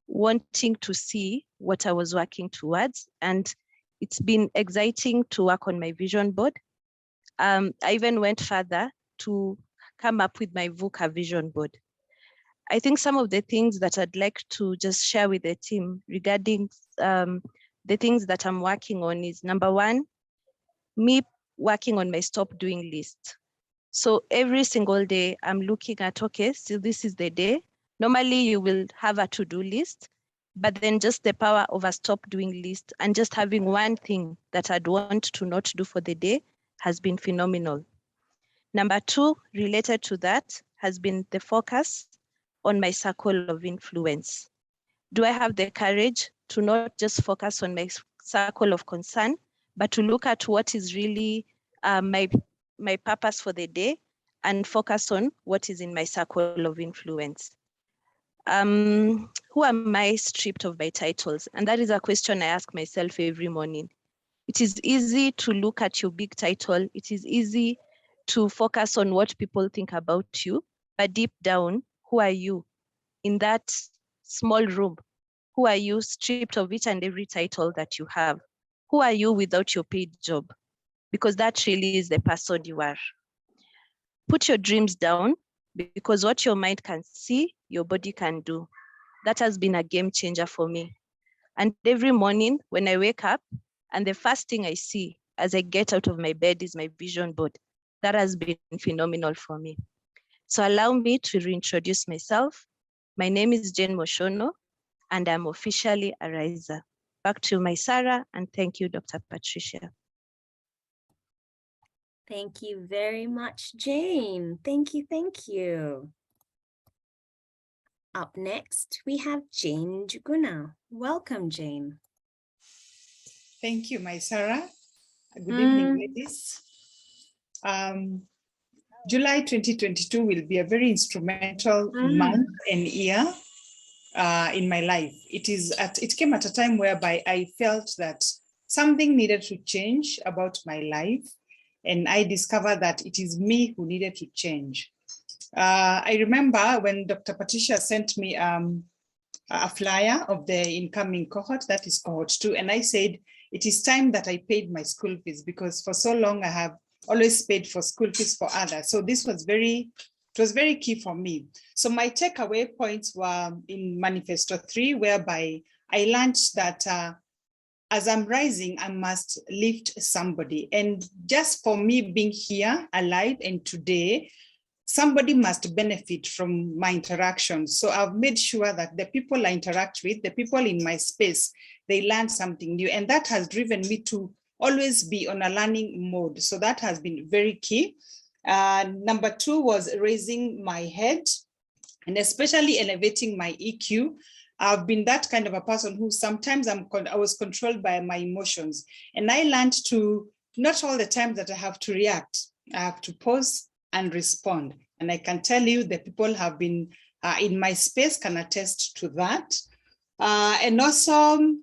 wanting to see what I was working towards? And it's been exciting to work on my vision board. I even went further to come up with my VUCA vision board. I think some of the things that I'd like to just share with the team regarding the things that I'm working on is, number one, me working on my stop doing list. So every single day I'm looking at, okay, so this is the day. Normally you will have a to-do list, but then just the power of a stop doing list and just having one thing that I'd want to not do for the day has been phenomenal. Number two, related to that, has been the focus on my circle of influence. Do I have the courage to not just focus on my circle of concern, but to look at what is really my purpose for the day and focus on what is in my circle of influence? Who am I stripped of my titles? And that is a question I ask myself every morning. It is easy to look at your big title. It is easy to focus on what people think about you, but deep down, who are you in that small room? Who are you stripped of each and every title that you have? Who are you without your paid job? Because that really is the person you are. Put your dreams down, because what your mind can see, your body can do. That has been a game changer for me. And every morning when I wake up, and the first thing I see as I get out of my bed is my vision board. That has been phenomenal for me. So allow me to reintroduce myself. My name is Jane Moshono, and I'm officially a riser. Back to my Sarah, and thank you, Dr. Patricia. Thank you very much, Jane. Thank you, thank you. Up next, we have Jane Juguna. Welcome, Jane. Thank you, my Sarah. Good evening, ladies. July 2022 will be a very instrumental month and year in my life. It came at a time whereby I felt that something needed to change about my life, and I discovered that it is me who needed to change. I remember when Dr. Patricia sent me a flyer of the incoming cohort, that is cohort 2, and I said, it is time that I paid my school fees, because for so long I have always paid for school fees for others. So this was very key for me. So my takeaway points were in Manifesto 3, whereby I learned that as I'm rising, I must lift somebody. And just for me being here, alive, and today, somebody must benefit from my interactions. So I've made sure that the people I interact with, the people in my space, they learn something new. And that has driven me to always be on a learning mode. So that has been very key. Number 2 was raising my head and especially elevating my EQ. I've been that kind of a person who sometimes I was controlled by my emotions. And I learned to, not all the time that I have to react, I have to pause and respond. And I can tell you the people have been in my space can attest to that. And also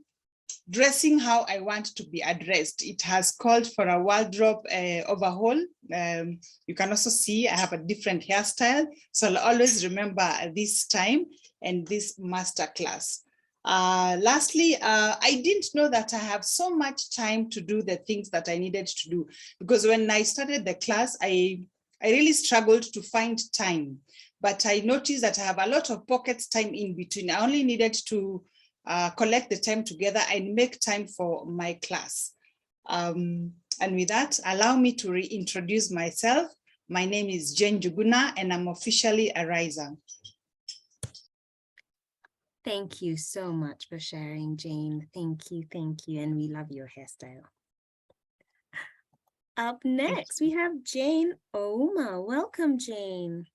dressing how I want to be addressed. It has called for a wardrobe overhaul. You can also see I have a different hairstyle. So I'll always remember this time and this masterclass. Lastly, I didn't know that I have so much time to do the things that I needed to do, because when I started the class, I really struggled to find time. but I noticed that I have a lot of pocket time in between. I only needed to collect the time together and make time for my class. And with that, allow me to reintroduce myself. My name is Jane Juguna, and I'm officially a riser. Thank you so much for sharing, Jane. Thank you, and we love your hairstyle. Up next, we have Jane Ouma. Welcome, Jane.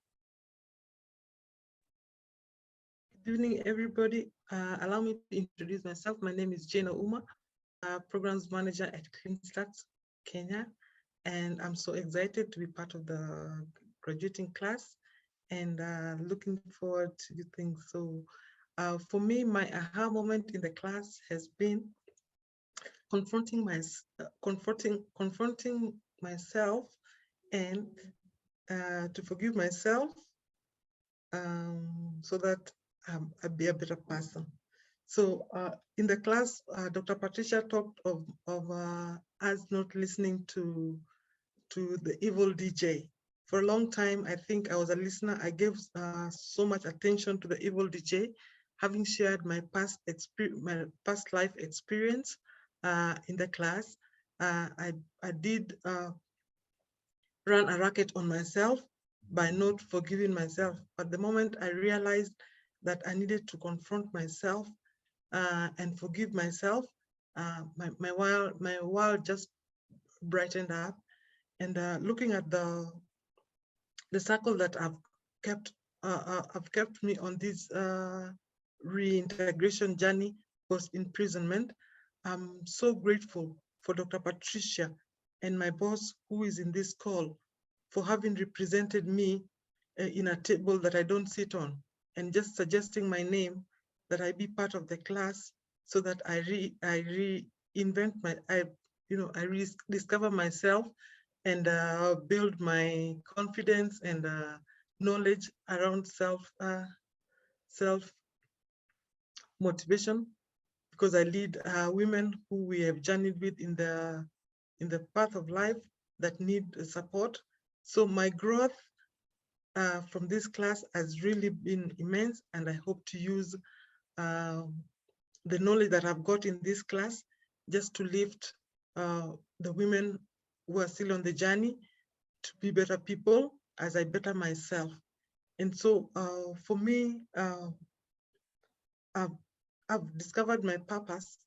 Good evening, everybody. Allow me to introduce myself. My name is Jane Ouma, Programs Manager at CleanStart, Kenya. And I'm so excited to be part of the graduating class and looking forward to good things. So for me, my aha moment in the class has been confronting myself and to forgive myself so that I'll be a better person. So in the class, Dr. Patricia talked of us not listening to the evil DJ. For a long time, I think I was a listener. I gave so much attention to the evil DJ, having shared my past life experience in the class. I did run a racket on myself by not forgiving myself. But the moment I realized that I needed to confront myself and forgive myself, my world just brightened up. And looking at the circle that have kept me on this reintegration journey post-imprisonment, I'm so grateful for Dr. Patricia and my boss, who is in this call, for having represented me in a table that I don't sit on, and just suggesting my name that I be part of the class, so that I rediscover myself and build my confidence and knowledge around self motivation, because I lead women who we have journeyed with in the path of life that need support. So my growth from this class has really been immense, and I hope to use the knowledge that I've got in this class just to lift the women who are still on the journey to be better people as I better myself. And so for me, I've discovered my purpose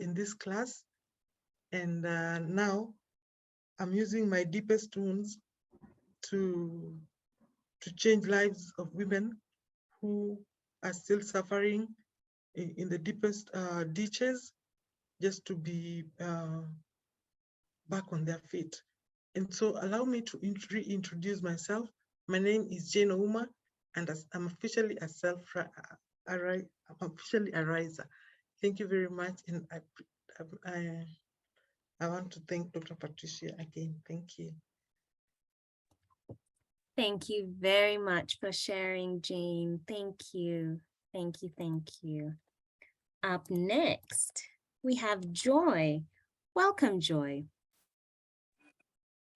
in this class, and now I'm using my deepest wounds to change lives of women who are still suffering in the deepest ditches, just to be back on their feet. And so allow me to reintroduce myself. My name is Jane Ouma, and I'm officially I'm officially a riser. Thank you very much, and I want to thank Dr. Patricia again. Thank you. Thank you very much for sharing, Jane. Thank you. Thank you. Thank you. Up next, we have Joy. Welcome, Joy.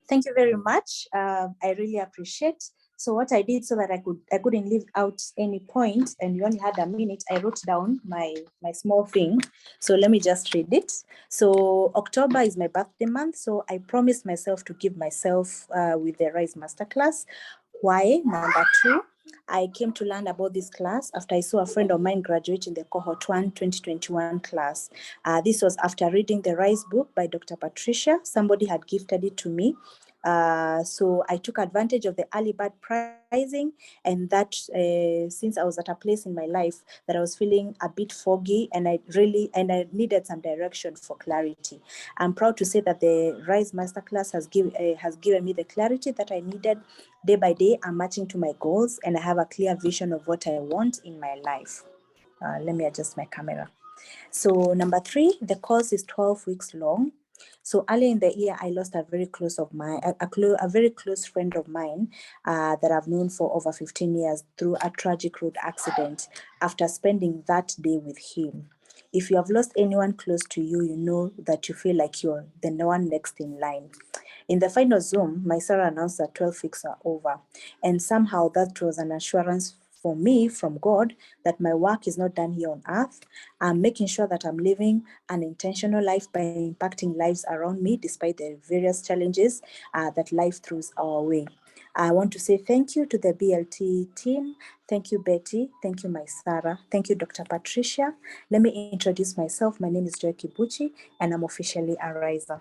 Thank you very much. I really appreciate. So what I did, so that I couldn't leave out any point, and you only had a minute, I wrote down my small thing. So let me just read it. So October is my birthday month. So I promised myself to give myself with the Rise Masterclass. Why? Number 2, I came to learn about this class after I saw a friend of mine graduate in the Cohort 1 2021 class. This was after reading the Rise book by Dr. Patricia. Somebody had gifted it to me. So I took advantage of the early bird pricing, and that since I was at a place in my life that I was feeling a bit foggy, and I needed some direction for clarity. I'm proud to say that the Rise Masterclass has given me the clarity that I needed. Day by day, I'm matching to my goals, and I have a clear vision of what I want in my life. Let me adjust my camera. So number 3, the course is 12 weeks long. So early in the year, I lost a very close friend of mine that I've known for over 15 years through a tragic road accident after spending that day with him. If you have lost anyone close to you, you know that you feel like you're the one next in line. In the final Zoom, my Sarah announced that 12 weeks are over. And somehow that was an assurance for me from God that my work is not done here on earth. I'm making sure that I'm living an intentional life by impacting lives around me despite the various challenges that life throws our way. I want to say thank you to the BLT team. Thank you, Betty. Thank you, my Sarah. Thank you, Dr. Patricia. Let me introduce myself. My name is Joy Kibuchi, and I'm officially a riser.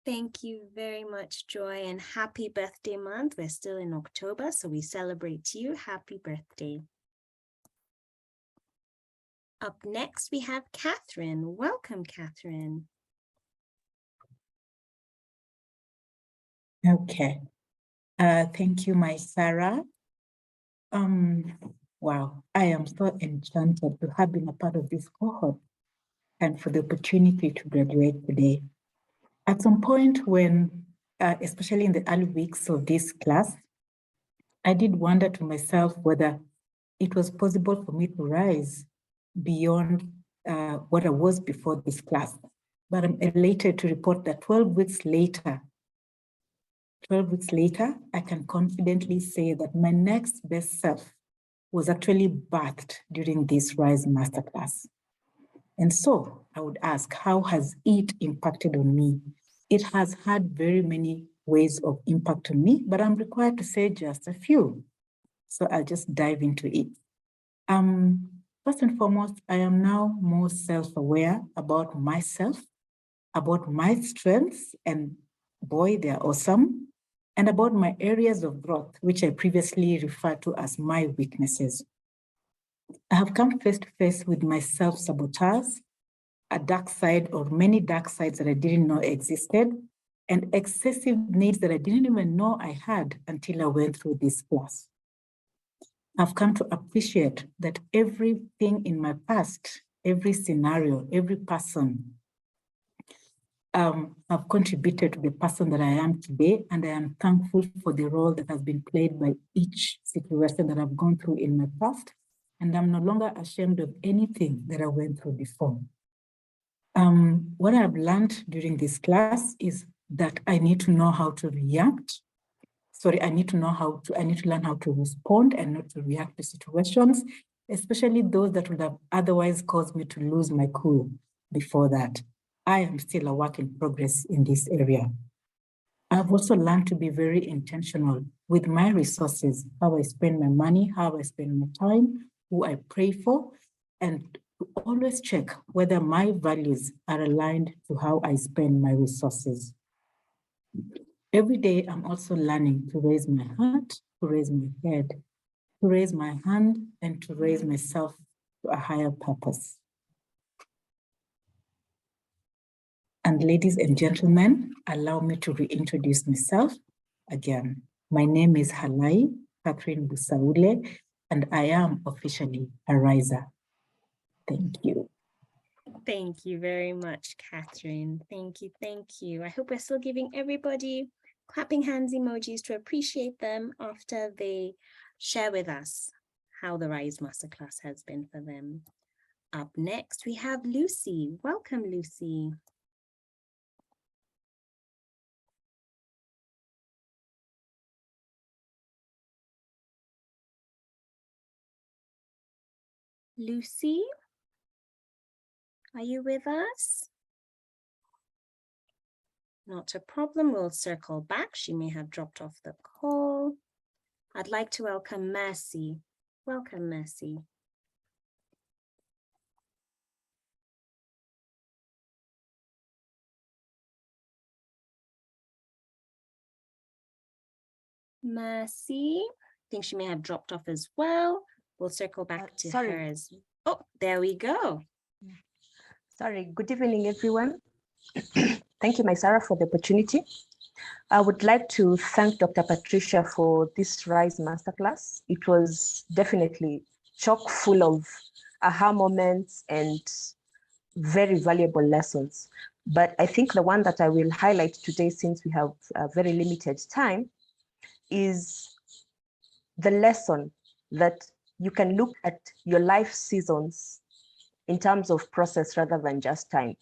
Thank you very much, Joy, and happy birthday month. We're still in October, so we celebrate you. Happy birthday. Up next, we have Catherine. Welcome, Catherine. Okay. Thank you, my Sarah. Wow, I am so enchanted to have been a part of this cohort and for the opportunity to graduate today. At some point when, especially in the early weeks of this class, I did wonder to myself whether it was possible for me to rise beyond what I was before this class. But I'm elated to report that 12 weeks later, I can confidently say that my next best self was actually birthed during this Rise Masterclass. And so I would ask, how has it impacted on me? It has had very many ways of impact on me, but I'm required to say just a few. So I'll just dive into it. First and foremost, I am now more self-aware about myself, about my strengths, and boy, they're awesome, and about my areas of growth, which I previously referred to as my weaknesses. I have come face to face with my self-sabotage, a dark side or many dark sides that I didn't know existed, and excessive needs that I didn't even know I had until I went through this class. I've come to appreciate that everything in my past, every scenario, every person, have contributed to the person that I am today, and I am thankful for the role that has been played by each situation that I've gone through in my past, and I'm no longer ashamed of anything that I went through before. What I've learned during this class is that I need to know how to react. I need to learn how to respond and not to react to situations, especially those that would have otherwise caused me to lose my cool before that. I am still a work in progress in this area. I've also learned to be very intentional with my resources, how I spend my money, how I spend my time, who I pray for, and to always check whether my values are aligned to how I spend my resources. Every day, I'm also learning to raise my heart, to raise my head, to raise my hand, and to raise myself to a higher purpose. And ladies and gentlemen, allow me to reintroduce myself again. My name is Halai Catherine Busaule, and I am officially a riser. Thank you. Thank you very much, Catherine. Thank you, thank you. I hope we're still giving everybody clapping hands emojis to appreciate them after they share with us how the Rise Masterclass has been for them. Up next, we have Lucy. Welcome, Lucy. Lucy, are you with us? Not a problem, we'll circle back. She may have dropped off the call. I'd like to welcome Mercy. Welcome, Mercy. Mercy, I think she may have dropped off as well. We'll circle back to her as, oh, there we go. Sorry, good evening, everyone. Thank you, my Sarah, for the opportunity. I would like to thank Dr. Patricia for this Rise Masterclass. It was definitely chock full of aha moments and very valuable lessons. But I think the one that I will highlight today, since we have a very limited time, is the lesson that you can look at your life seasons in terms of process rather than just time.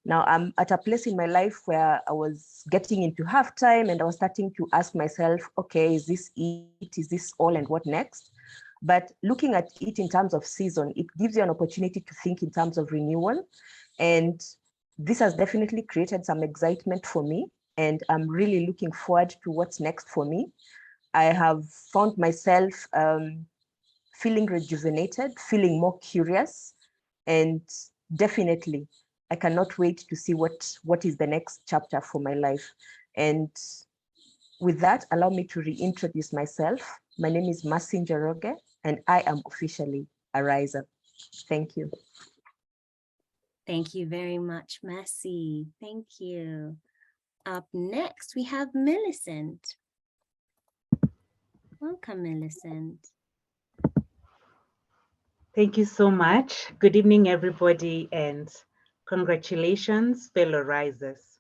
Now I'm at a place in my life where I was getting into halftime and I was starting to ask myself, okay, is this it? Is this all and what next? But looking at it in terms of season, it gives you an opportunity to think in terms of renewal. And this has definitely created some excitement for me. And I'm really looking forward to what's next for me. I have found myself feeling rejuvenated, feeling more curious, and definitely I cannot wait to see what is the next chapter for my life. And with that, allow me to reintroduce myself. My name is Mercy Njoroge, and I am officially a riser. Thank you. Thank you very much, Mercy. Thank you. Up next, we have Millicent. Welcome, Millicent. Thank you so much. Good evening, everybody, and congratulations, fellow risers.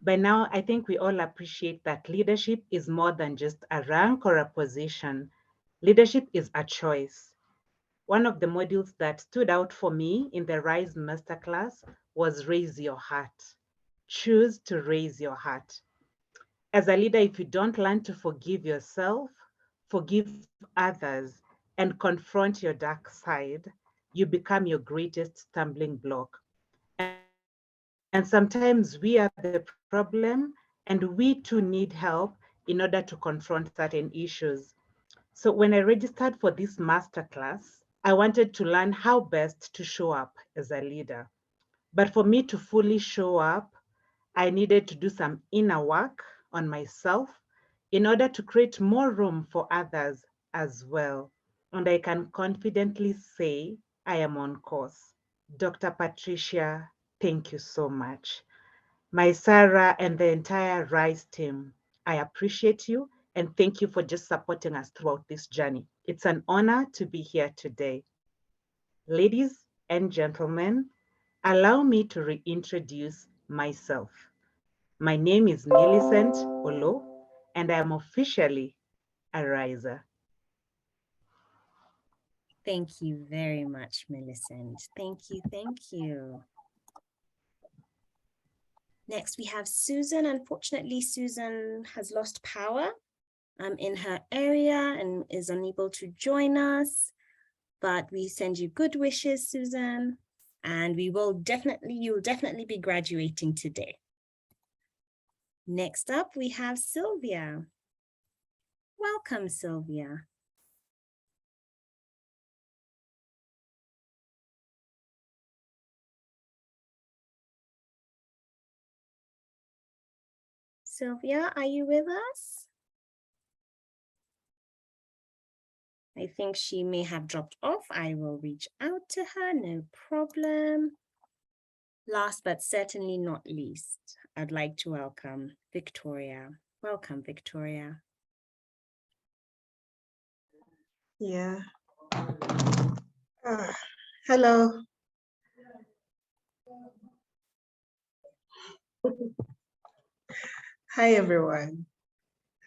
By now, I think we all appreciate that leadership is more than just a rank or a position. Leadership is a choice. One of the modules that stood out for me in the Rise Masterclass was Raise Your Heart. Choose to raise your heart. As a leader, if you don't learn to forgive yourself, forgive others, and confront your dark side, you become your greatest stumbling block. And sometimes we are the problem, and we too need help in order to confront certain issues. So when I registered for this masterclass, I wanted to learn how best to show up as a leader. But for me to fully show up, I needed to do some inner work on myself in order to create more room for others as well. And I can confidently say I am on course. Dr. Patricia, thank you so much. My Sarah and the entire RISE team, I appreciate you and thank you for just supporting us throughout this journey. It's an honor to be here today. Ladies and gentlemen, allow me to reintroduce myself. My name is Millicent Olo, and I am officially a riser. Thank you very much, Millicent. Thank you, thank you. Next, we have Susan. Unfortunately, Susan has lost power in her area and is unable to join us, but we send you good wishes, Susan, and you will definitely be graduating today. Next up, we have Sylvia. Welcome, Sylvia. Sylvia, are you with us? I think she may have dropped off. I will reach out to her, no problem. Last but certainly not least, I'd like to welcome Victoria. Welcome, Victoria. Yeah. Hello. Hi, everyone.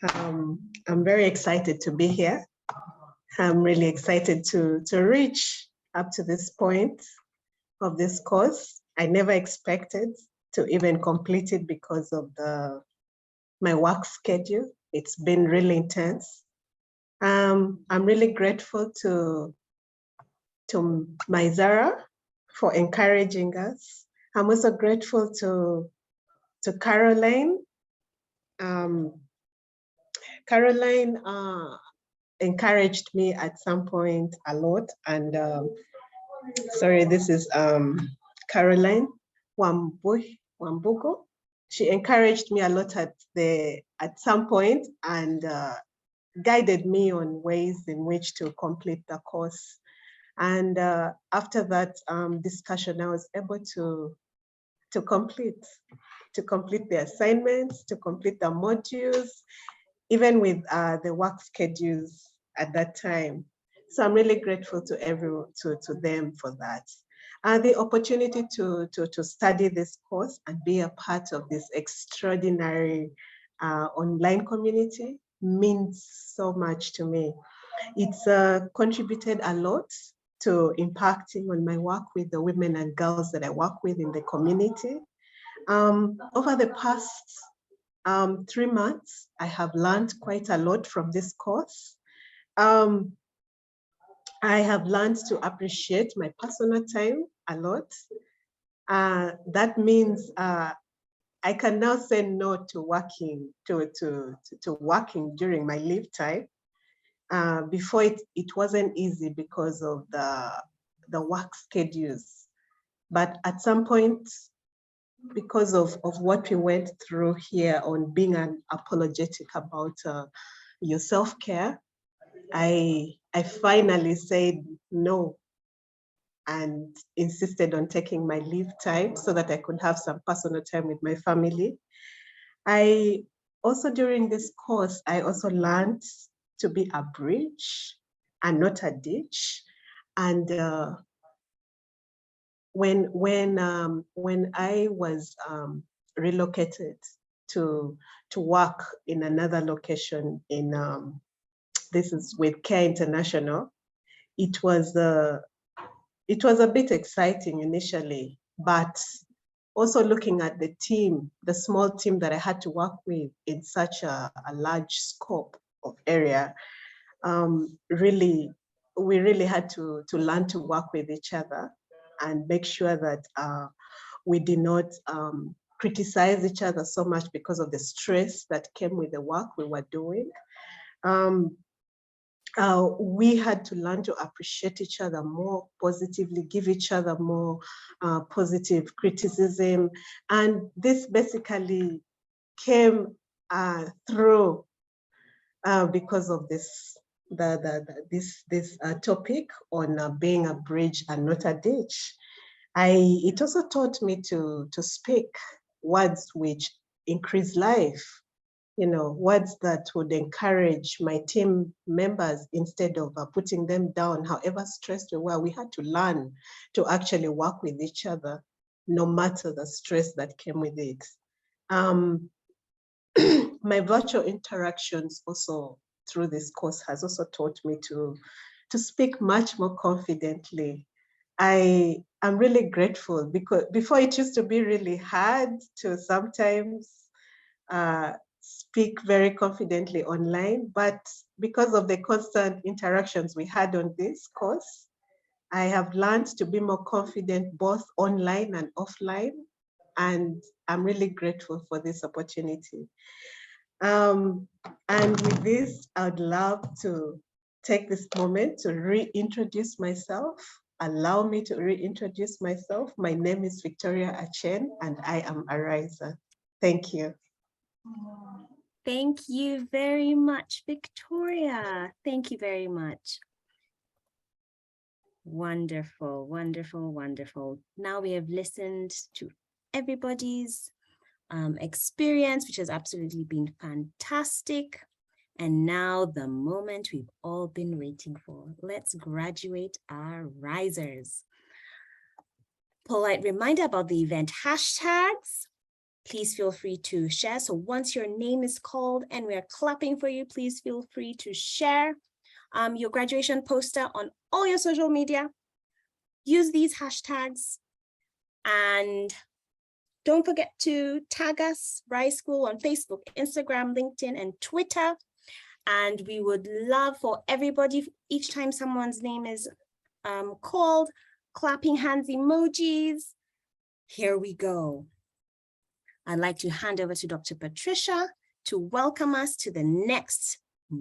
I'm very excited to be here. I'm really excited to reach up to this point of this course. I never expected to even complete it because of my work schedule. It's been really intense. I'm really grateful to Maizara for encouraging us. I'm also grateful to Caroline. Caroline encouraged me at some point a lot, and sorry, this is Caroline Wambugo. She encouraged me a lot at some point and guided me on ways in which to complete the course. And after that discussion, I was able to complete the assignments, to complete the modules, even with the work schedules at that time. So I'm really grateful to them for that. The opportunity to study this course and be a part of this extraordinary online community means so much to me. It's contributed a lot to impacting on my work with the women and girls that I work with in the community. Over the past 3 months, I have learned quite a lot from this course. I have learned to appreciate my personal time a lot. That means I can now say no to working working during my leave time. Before it wasn't easy because of the work schedules. But at some point, because of what we went through here on being unapologetic about your self-care, I finally said no and insisted on taking my leave time so that I could have some personal time with my family. I also, during this course, I also learned to be a bridge and not a ditch. And when I was relocated to work in another location in this is with Care International, it was a bit exciting initially, but also looking at the team, the small team that I had to work with in such a large scope of area, we really had to learn to work with each other and make sure that we did not criticize each other so much because of the stress that came with the work we were doing. We had to learn to appreciate each other more positively, give each other more positive criticism. And this basically came through because of this topic on being a bridge and not a ditch. It also taught me to speak words which increase life, words that would encourage my team members instead of putting them down. However stressed we were, we had to learn to actually work with each other, no matter the stress that came with it. My virtual interactions also through this course has also taught me to speak much more confidently. I am really grateful because before it used to be really hard to sometimes speak very confidently online, but because of the constant interactions we had on this course, I have learned to be more confident both online and offline, and I'm really grateful for this opportunity. And with this, I'd love to take this moment to reintroduce myself. Allow me to reintroduce myself. My name is Victoria Achen, and I am a riser. Thank you. Thank you very much, Victoria. Thank you very much. Wonderful, wonderful, wonderful. Now we have listened to everybody's experience, which has absolutely been fantastic. And now the moment we've all been waiting for. Let's graduate our risers. Polite reminder about the event hashtags. Please feel free to share. So once your name is called and we're clapping for you, please feel free to share your graduation poster on all your social media. Use these hashtags and don't forget to tag us, Rise School, on Facebook, Instagram, LinkedIn, and Twitter. And we would love for everybody, each time someone's name is called, clapping hands emojis. Here we go. I'd like to hand over to Dr. Patricia to welcome us to the next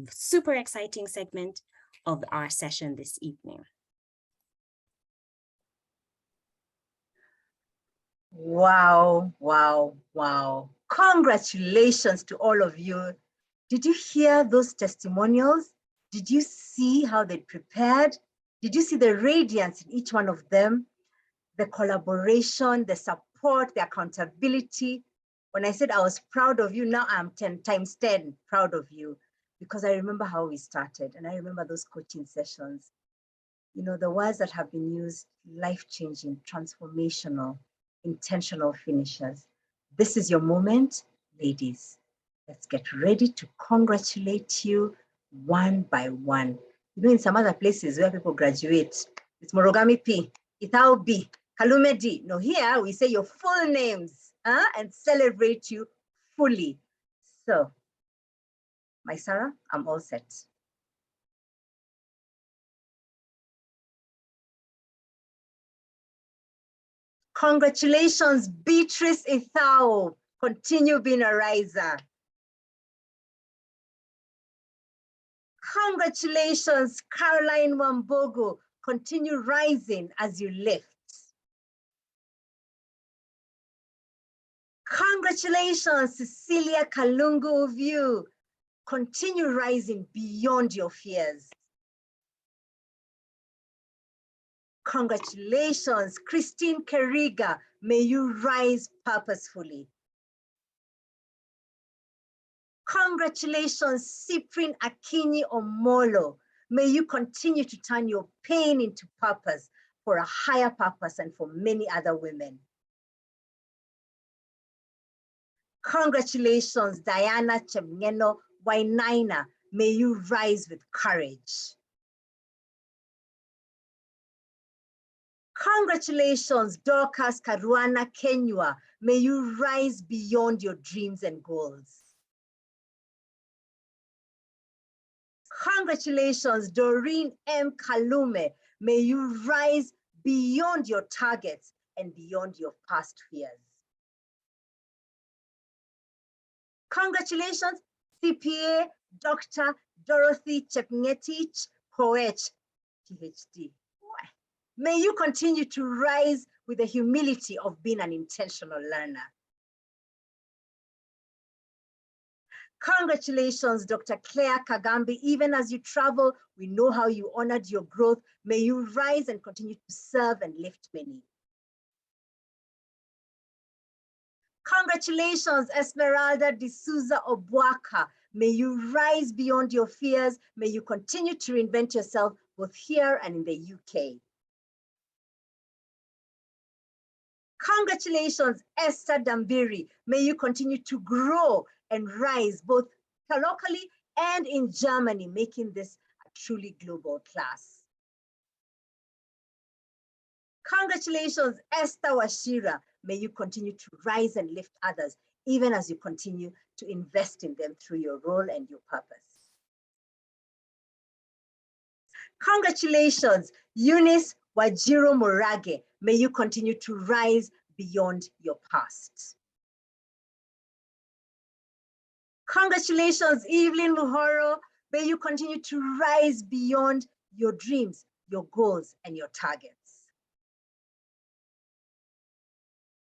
super exciting segment of our session this evening. Wow, wow, wow. Congratulations to all of you. Did you hear those testimonials? Did you see how they prepared? Did you see the radiance in each one of them? The collaboration, the support, the accountability. When I said I was proud of you, now I'm 10 times 10 proud of you, because I remember how we started and I remember those coaching sessions. You know, the words that have been used, life-changing, transformational, intentional finishers. This is your moment, ladies. Let's get ready to congratulate you one by one. You know, in some other places where people graduate, It's Morogami P, Ithao B, Kalume D. No, here we say your full names and celebrate you fully. So, my Sarah, I'm all set. Congratulations, Beatrice Ithao. Continue being a riser. Congratulations, Caroline Wambogo. Continue rising as you lift. Congratulations, Cecilia Kalungu of you. Continue rising beyond your fears. Congratulations, Christine Keriga. May you rise purposefully. Congratulations, Cyprian Akinyi Omolo. May you continue to turn your pain into purpose for a higher purpose and for many other women. Congratulations, Diana Chemngeno Wainaina. May you rise with courage. Congratulations, Dorcas Karuana Kenywa. May you rise beyond your dreams and goals. Congratulations, Doreen M. Kalume. May you rise beyond your targets and beyond your past fears. Congratulations, CPA Dr. Dorothy Chepngetich Koech, PhD. May you continue to rise with the humility of being an intentional learner. Congratulations, Dr. Claire Kagambi. Even as you travel, we know how you honored your growth. May you rise and continue to serve and lift many. Congratulations, Esmeralda D'Souza Obwaka. May you rise beyond your fears. May you continue to reinvent yourself both here and in the UK. Congratulations, Esther Dambiri. May you continue to grow and rise both locally and in Germany, making this a truly global class. Congratulations, Esther Washira. May you continue to rise and lift others, even as you continue to invest in them through your role and your purpose. Congratulations, Eunice Wajiro Morage. May you continue to rise beyond your past. Congratulations, Evelyn Muhoro. May you continue to rise beyond your dreams, your goals, and your targets.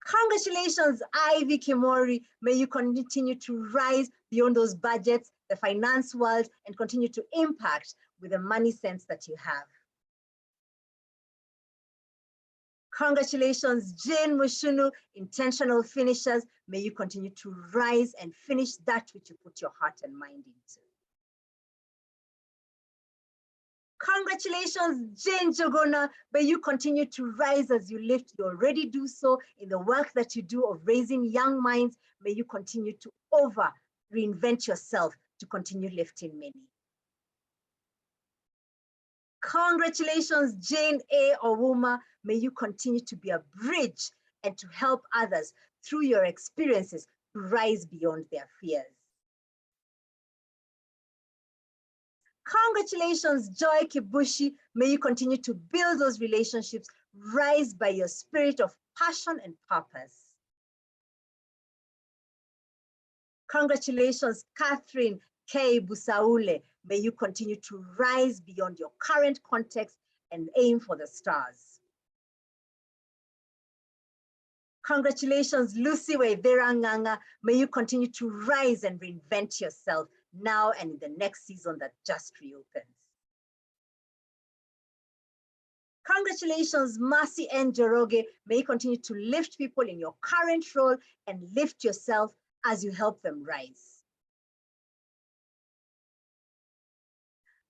Congratulations, Ivy Kimori. May you continue to rise beyond those budgets, the finance world, and continue to impact with the money sense that you have. Congratulations, Jane Mushunu, intentional finishers. May you continue to rise and finish that which you put your heart and mind into. Congratulations, Jane Jogona. May you continue to rise as you lift. You already do so in the work that you do of raising young minds. May you continue to reinvent yourself to continue lifting many. Congratulations, Jane A. Owuma. May you continue to be a bridge and to help others through your experiences to rise beyond their fears. Congratulations, Joy Kibushi. May you continue to build those relationships, rise by your spirit of passion and purpose. Congratulations, Catherine K. Busaule. May you continue to rise beyond your current context and aim for the stars. Congratulations, Lucy Wevera Nganga. May you continue to rise and reinvent yourself now and in the next season that just reopens. Congratulations, Mercy N. Joroge. May you continue to lift people in your current role and lift yourself as you help them rise.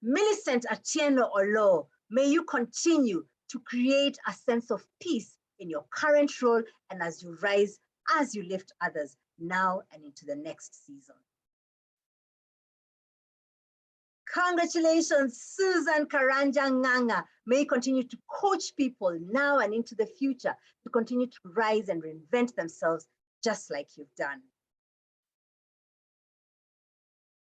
Millicent Atieno Olo, may you continue to create a sense of peace in your current role and as you rise, as you lift others now and into the next season. Congratulations, Susan Karanja Nganga. May you continue to coach people now and into the future to continue to rise and reinvent themselves just like you've done.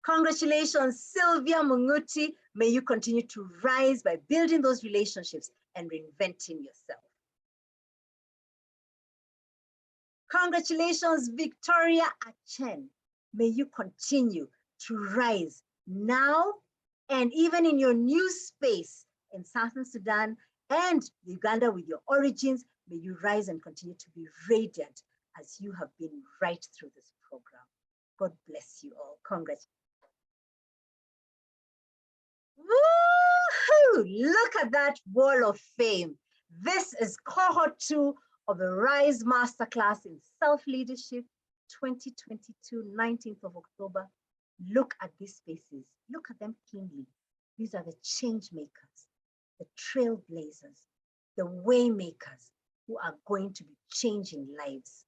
Congratulations, Sylvia Munguti. May you continue to rise by building those relationships and reinventing yourself. Congratulations, Victoria Achen. May you continue to rise now and even in your new space in Southern Sudan and Uganda with your origins. May you rise and continue to be radiant as you have been right through this program. God bless you all. Congratulations. Woohoo! Look at that wall of fame. This is cohort 2 of the Rise Masterclass in Self-Leadership 2022, 19th of October. Look at these spaces. Look at them keenly. These are the change makers, the trailblazers, the way makers who are going to be changing lives,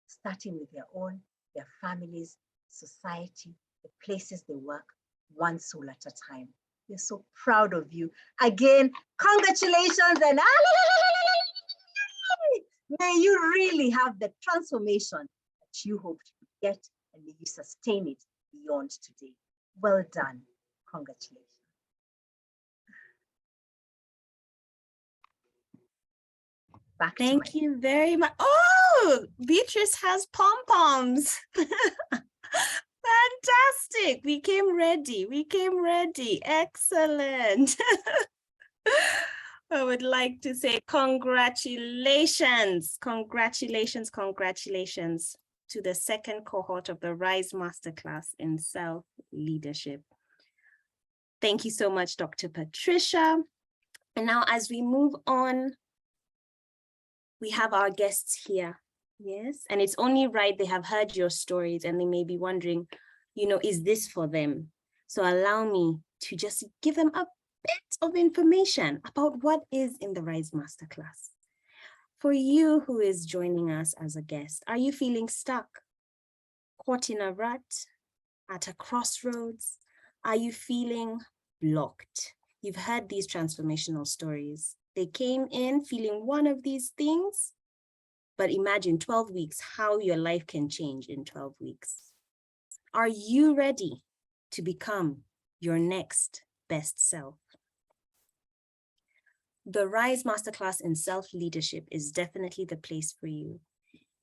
starting with their own, their families, society, the places they work, one soul at a time. We're so proud of you. Again, congratulations and may you really have the transformation that you hoped to get, and may you sustain it beyond today. Well done. Congratulations. Thank you very much. Oh, Beatrice has pom-poms. Fantastic. We came ready. We came ready. Excellent. I would like to say congratulations, congratulations, congratulations to the second cohort of the Rise Masterclass in Self-Leadership. Thank you so much, Dr. Patricia. And now as we move on, we have our guests here. Yes, and it's only right, they have heard your stories and they may be wondering, you know, is this for them? So allow me to just give them a bit of information about what is in the Rise Masterclass. For you who is joining us as a guest, are you feeling stuck, caught in a rut, at a crossroads? Are you feeling blocked? You've heard these transformational stories. They came in feeling one of these things, but imagine 12 weeks, how your life can change in 12 weeks. Are you ready to become your next best self? The Rise Masterclass in Self-Leadership is definitely the place for you.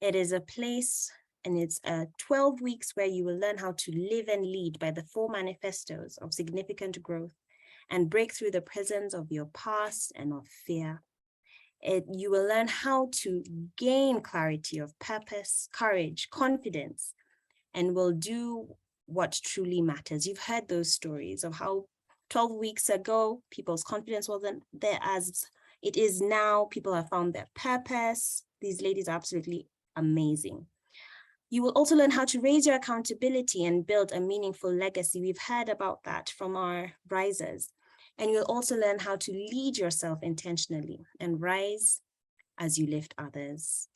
It is a place and it's 12 weeks where you will learn how to live and lead by the 4 manifestos of significant growth and break through the prisons of your past and of fear. You will learn how to gain clarity of purpose, courage, confidence, and will do what truly matters. You've heard those stories of how 12 weeks ago, people's confidence wasn't there as it is now. People have found their purpose. These ladies are absolutely amazing. You will also learn how to raise your accountability and build a meaningful legacy. We've heard about that from our risers. And you'll also learn how to lead yourself intentionally and rise as you lift others.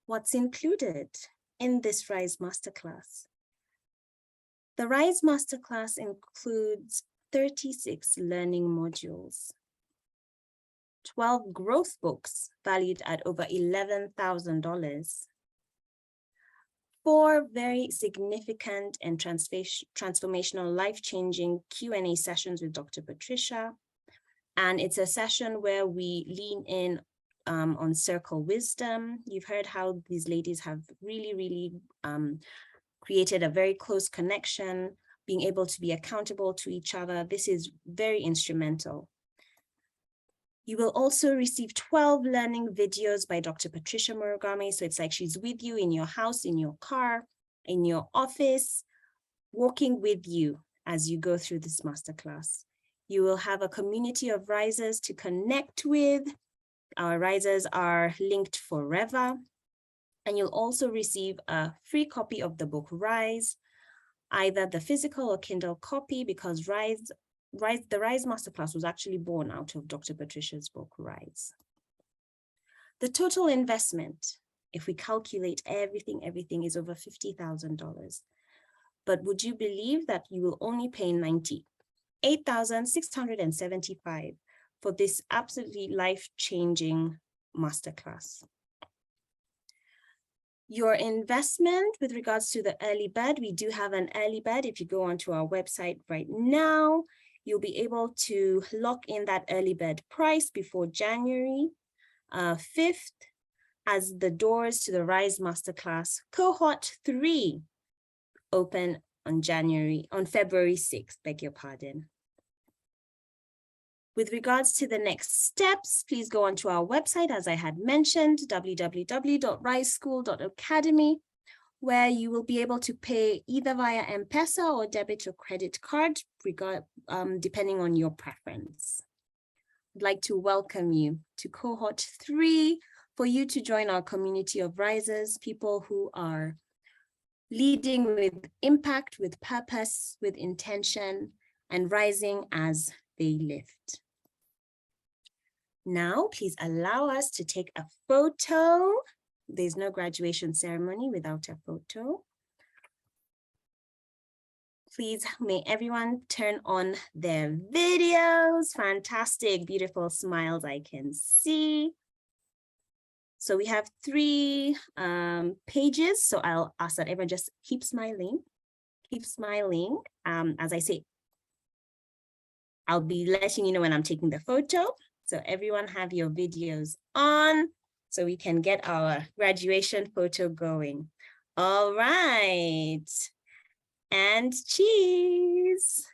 What's included in this Rise Masterclass? The Rise Masterclass includes 36 learning modules, 12 growth books valued at over $11,000, 4 very significant and transformational life-changing Q&A sessions with Dr. Patricia. And it's a session where we lean in on circle wisdom. You've heard how these ladies have really created a very close connection, being able to be accountable to each other. This is very instrumental. You will also receive 12 learning videos by Dr. Patricia Murugami. So it's like she's with you in your house, in your car, in your office, walking with you as you go through this masterclass. You will have a community of risers to connect with. Our risers are linked forever. And you'll also receive a free copy of the book Rise, either the physical or Kindle copy, because the Rise Masterclass was actually born out of Dr. Patricia's book, Rise. The total investment, if we calculate everything is over $50,000. but would you believe that you will only pay 98,675 for this absolutely life-changing masterclass. Your investment with regards to the early bird, we do have an early bird. If you go onto our website right now, you'll be able to lock in that early bird price before January 5th, as the doors to the Rise Masterclass Cohort 3 open on February 6th, beg your pardon. With regards to the next steps, please go onto our website, as I had mentioned, www.riseschool.academy, where you will be able to pay either via M-Pesa or debit or credit card, depending on your preference. I'd like to welcome you to Cohort 3 for you to join our community of risers, people who are leading with impact, with purpose, with intention, and rising as they lift. Now, please allow us to take a photo. There's no graduation ceremony without a photo. Please, may everyone turn on their videos. Fantastic, beautiful smiles I can see. So we have 3 pages. So I'll ask that everyone just keep smiling. Keep smiling. As I say, I'll be letting you know when I'm taking the photo. So everyone have your videos on so we can get our graduation photo going. All right. And cheese.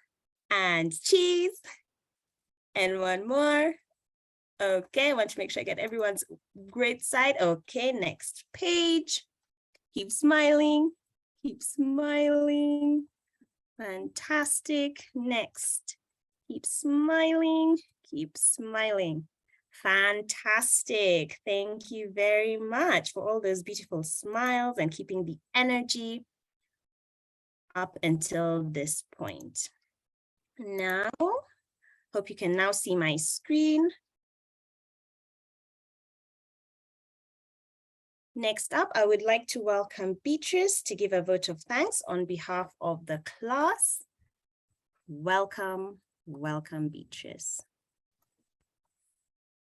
And cheese. And one more. Okay, I want to make sure I get everyone's great side. Okay, next page. Keep smiling. Keep smiling. Fantastic. Next. Keep smiling. Keep smiling. Fantastic. Thank you very much for all those beautiful smiles and keeping the energy up until this point. Now, hope you can now see my screen. Next up, I would like to welcome Beatrice to give a vote of thanks on behalf of the class. Welcome, welcome, Beatrice.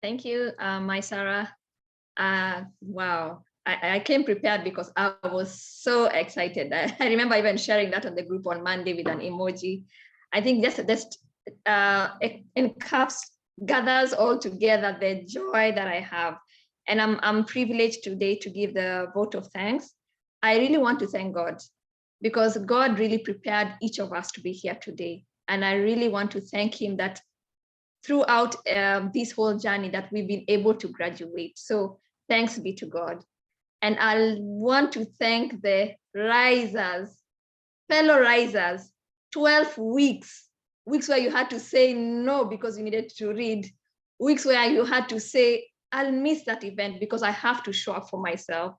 Thank you, my Sarah. Wow, I came prepared because I was so excited. I remember even sharing that on the group on Monday with an emoji. I think just gathers all together the joy that I have. And I'm privileged today to give the vote of thanks. I really want to thank God because God really prepared each of us to be here today. And I really want to thank him that throughout this whole journey that we've been able to graduate. So thanks be to God. And I want to thank the risers, fellow risers, 12 weeks where you had to say no because you needed to read, weeks where you had to say, I'll miss that event because I have to show up for myself,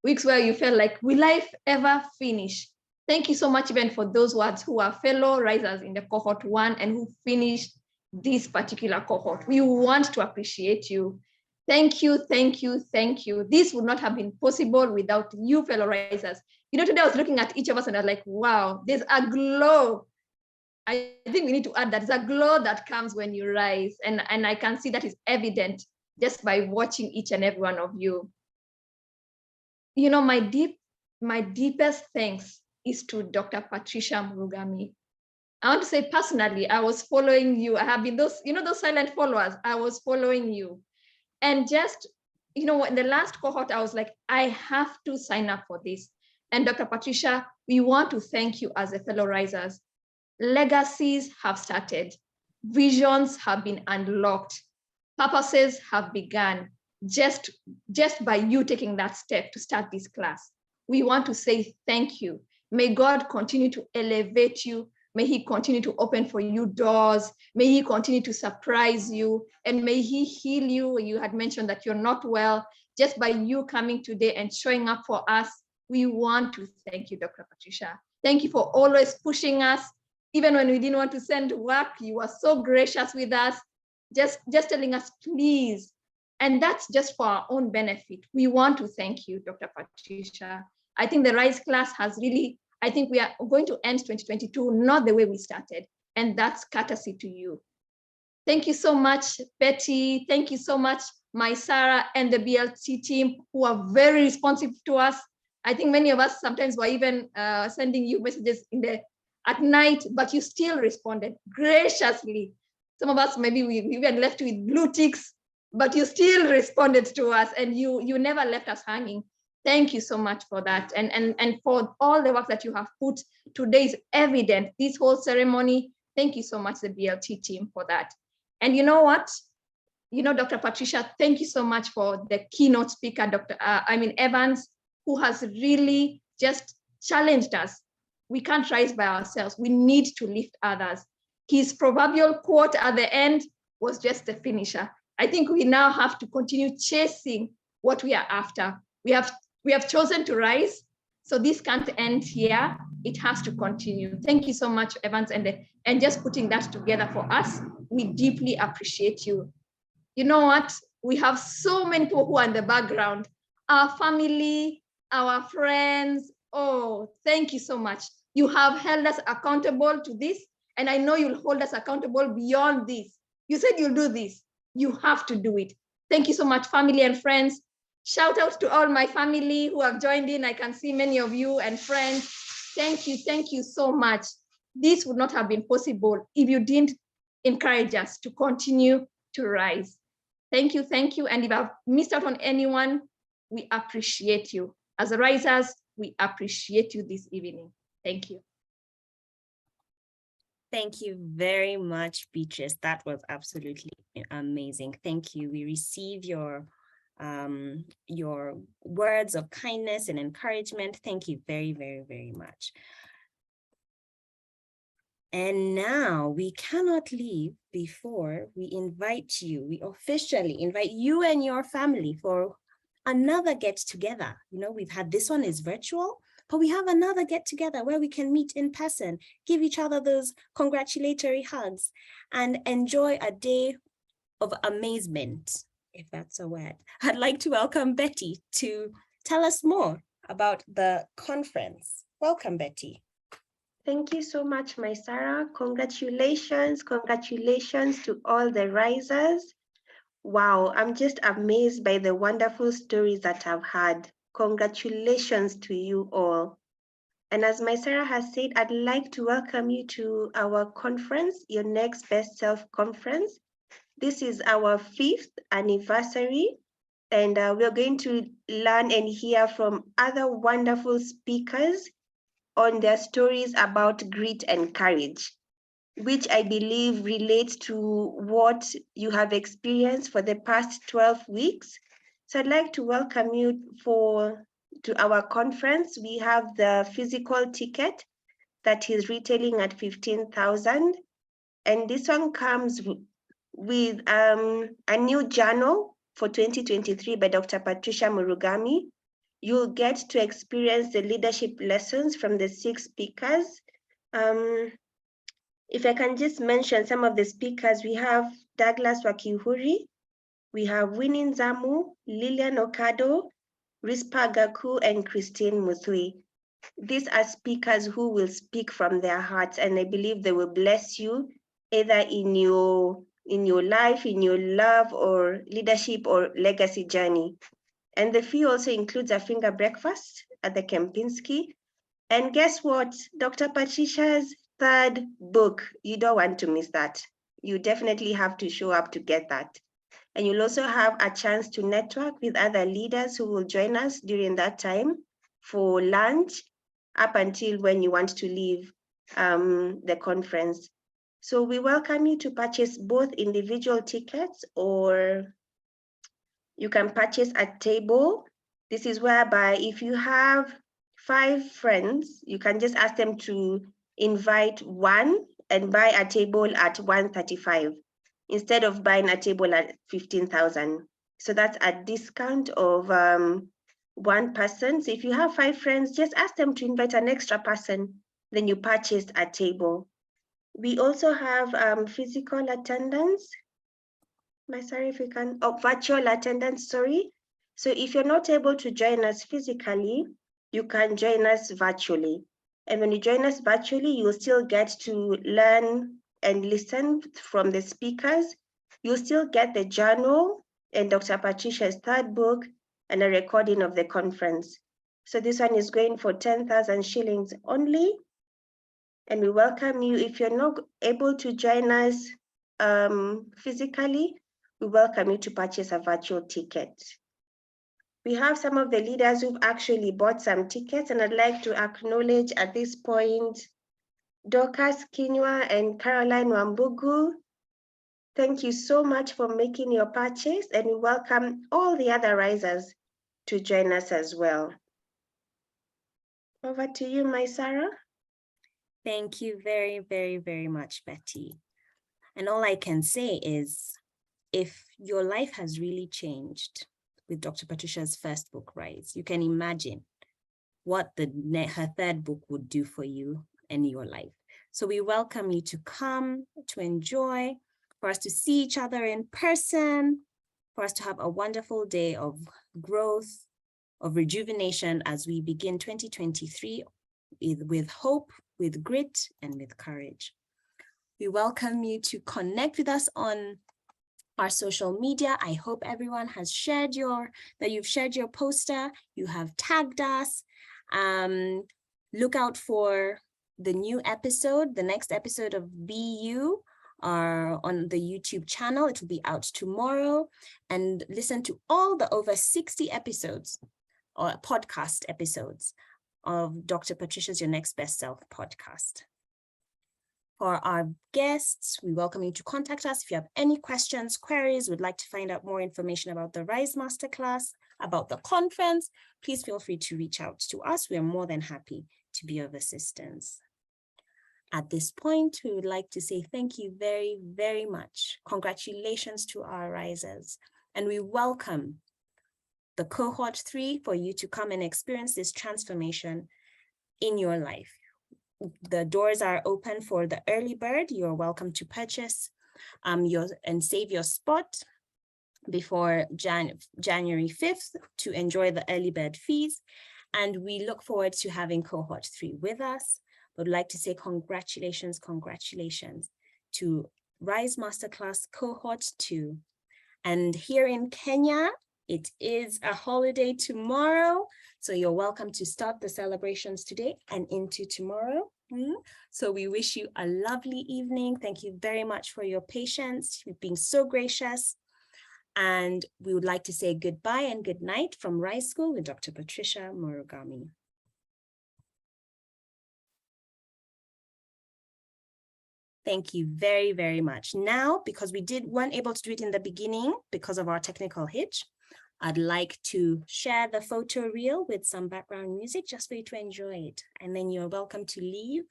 weeks where you felt like, will life ever finish? Thank you so much even for those words who are fellow risers in the cohort 1 and who finished this particular cohort. We want to appreciate you. Thank you, thank you, thank you. This would not have been possible without you fellow risers. You know, today I was looking at each of us and I was like, wow, there's a glow. I think we need to add that there's a glow that comes when you rise. And I can see that is evident just by watching each and every one of you. You know, my deepest thanks is to Dr. Patricia Murugami. I want to say personally, I was following you. I have been those, you know, those silent followers. I was following you. And just, you know, in the last cohort, I was like, I have to sign up for this. And Dr. Patricia, we want to thank you as a fellow risers. Legacies have started. Visions have been unlocked. Purposes have begun just by you taking that step to start this class. We want to say thank you. May God continue to elevate you. May he continue to open for you doors. May he continue to surprise you. And may he heal you. You had mentioned that you're not well. Just by you coming today and showing up for us, we want to thank you, Dr. Patricia. Thank you for always pushing us. Even when we didn't want to send work, you were so gracious with us. Just telling us, please. And that's just for our own benefit. We want to thank you, Dr. Patricia. I think the Rise class has really I think we are going to end 2022 not the way we started. And that's courtesy to you. Thank you so much, Betty. Thank you so much, my Sarah and the BLT team who are very responsive to us. I think many of us sometimes were even sending you messages at night, but you still responded graciously. Some of us, maybe we even left with blue ticks, but you still responded to us and you never left us hanging. Thank you so much for that. And for all the work that you have put. Today is evident, this whole ceremony. Thank you so much, the BLT team, for that. And you know what? You know, Dr. Patricia, thank you so much for the keynote speaker, Evans, who has really just challenged us. We can't rise by ourselves. We need to lift others. His proverbial quote at the end was just the finisher. I think we now have to continue chasing what we are after. We have chosen to rise. So this can't end here. It has to continue. Thank you so much, Evans, and just putting that together for us. We deeply appreciate you. You know what? We have so many people who are in the background. Our family, our friends. Oh, thank you so much. You have held us accountable to this, and I know you'll hold us accountable beyond this. You said you'll do this. You have to do it. Thank you so much, family and friends. Shout out to all my family who have joined in. I can see many of you and friends. Thank you so much. This would not have been possible if you didn't encourage us to continue to rise. Thank you. And if I've missed out on anyone, we appreciate you. As risers, we appreciate you this evening. Thank you. Thank you very much, Beatrice. That was absolutely amazing. Thank you. We receive your words of kindness and encouragement. Thank you very, very, very much. And now we cannot leave before we officially invite you and your family for another get together. You know, we've had, this one is virtual, but we have another get together where we can meet in person, give each other those congratulatory hugs, and enjoy a day of amazement, if that's a word. I'd like to welcome Betty to tell us more about the conference. Welcome, Betty. Thank you so much, my Sarah. Congratulations to all the risers. Wow, I'm just amazed by the wonderful stories that I've had. Congratulations to you all. And as my Sarah has said, I'd like to welcome you to our conference, your Next Best Self conference. This is our 5th anniversary, and we're going to learn and hear from other wonderful speakers on their stories about grit and courage, which I believe relates to what you have experienced for the past 12 weeks. So I'd like to welcome you to our conference. We have the physical ticket that is retailing at 15,000. And this one comes with a new journal for 2023 by Dr. Patricia Murugami. You'll get to experience the leadership lessons from the 6 speakers. If I can just mention some of the speakers, we have Douglas Wakihuri, we have Winnie Nzamu, Lilian Okado, Rispa Gaku, and Christine Muthui. These are speakers who will speak from their hearts, and I believe they will bless you either in your life, in your love or leadership or legacy journey. And the fee also includes a finger breakfast at the Kempinski. And guess what? Dr. Patricia's 3rd book, you don't want to miss that. You definitely have to show up to get that. And you'll also have a chance to network with other leaders who will join us during that time for lunch up until when you want to leave the conference. So we welcome you to purchase both individual tickets, or you can purchase a table. This is whereby if you have 5 friends, you can just ask them to invite one and buy a table at 135 instead of buying a table at 15,000. So that's a discount of 1 person. So if you have 5 friends, just ask them to invite an extra person, then you purchase a table. We also have physical attendance. Sorry, if you can, virtual attendance, sorry. So if you're not able to join us physically, you can join us virtually. And when you join us virtually, you'll still get to learn and listen from the speakers. You'll still get the journal and Dr. Patricia's third book and a recording of the conference. So this one is going for 10,000 shillings only. And we welcome you. If you're not able to join us physically, we welcome you to purchase a virtual ticket. We have some of the leaders who've actually bought some tickets, and I'd like to acknowledge at this point Dorcas Kinywa and Caroline Wambugu. Thank you so much for making your purchase, and we welcome all the other risers to join us as well. Over to you, my Sarah. Thank you very, very, very much, Betty. And all I can say is, if your life has really changed with Dr. Patricia's first book, Rise, you can imagine what her third book would do for you and your life. So we welcome you to come, to enjoy, for us to see each other in person, for us to have a wonderful day of growth, of rejuvenation as we begin 2023 with hope, with grit, and with courage. We welcome you to connect with us on our social media. I hope everyone has shared you've shared your poster, you have tagged us. Look out for the new episode, the next episode of BU on the YouTube channel. It will be out tomorrow. And listen to all the over 60 episodes or podcast episodes of Dr. Patricia's Your Next Best Self podcast. For our guests, we welcome you to contact us if you have any questions, queries, would like to find out more information about the Rise Masterclass, about the conference. Please feel free to reach out to us. We are more than happy to be of assistance. At this point, we would like to say thank you very, very much. Congratulations to our risers. And we welcome the Cohort 3 for you to come and experience this transformation in your life. The doors are open for the early bird. You're welcome to purchase and save your spot before January 5th to enjoy the early bird fees. And we look forward to having Cohort 3 with us. Would like to say congratulations to Rise Masterclass Cohort 2. And here in Kenya, it is a holiday tomorrow. So you're welcome to start the celebrations today and into tomorrow. So we wish you a lovely evening. Thank you very much for your patience. You've been so gracious. And we would like to say goodbye and good night from Rise School with Dr. Patricia Morugami. Thank you very, very much. Now, because we weren't able to do it in the beginning because of our technical hitch, I'd like to share the photo reel with some background music just for you to enjoy it. And then you're welcome to leave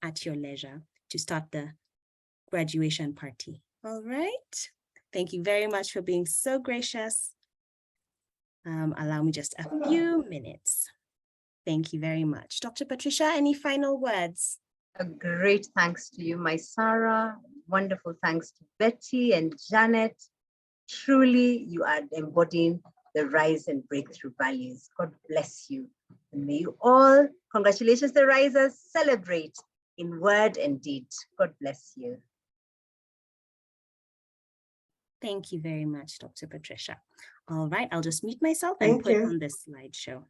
at your leisure to start the graduation party. All right. Thank you very much for being so gracious. Allow me just a few minutes. Thank you very much. Dr. Patricia, any final words? A great thanks to you, my Sarah. Wonderful thanks to Betty and Janet. Truly, you are embodying the rise and breakthrough values. God bless you. And may you all, congratulations, the risers, celebrate in word and deed. God bless you. Thank you very much, Dr. Patricia. All right, I'll just mute myself and put on this slideshow.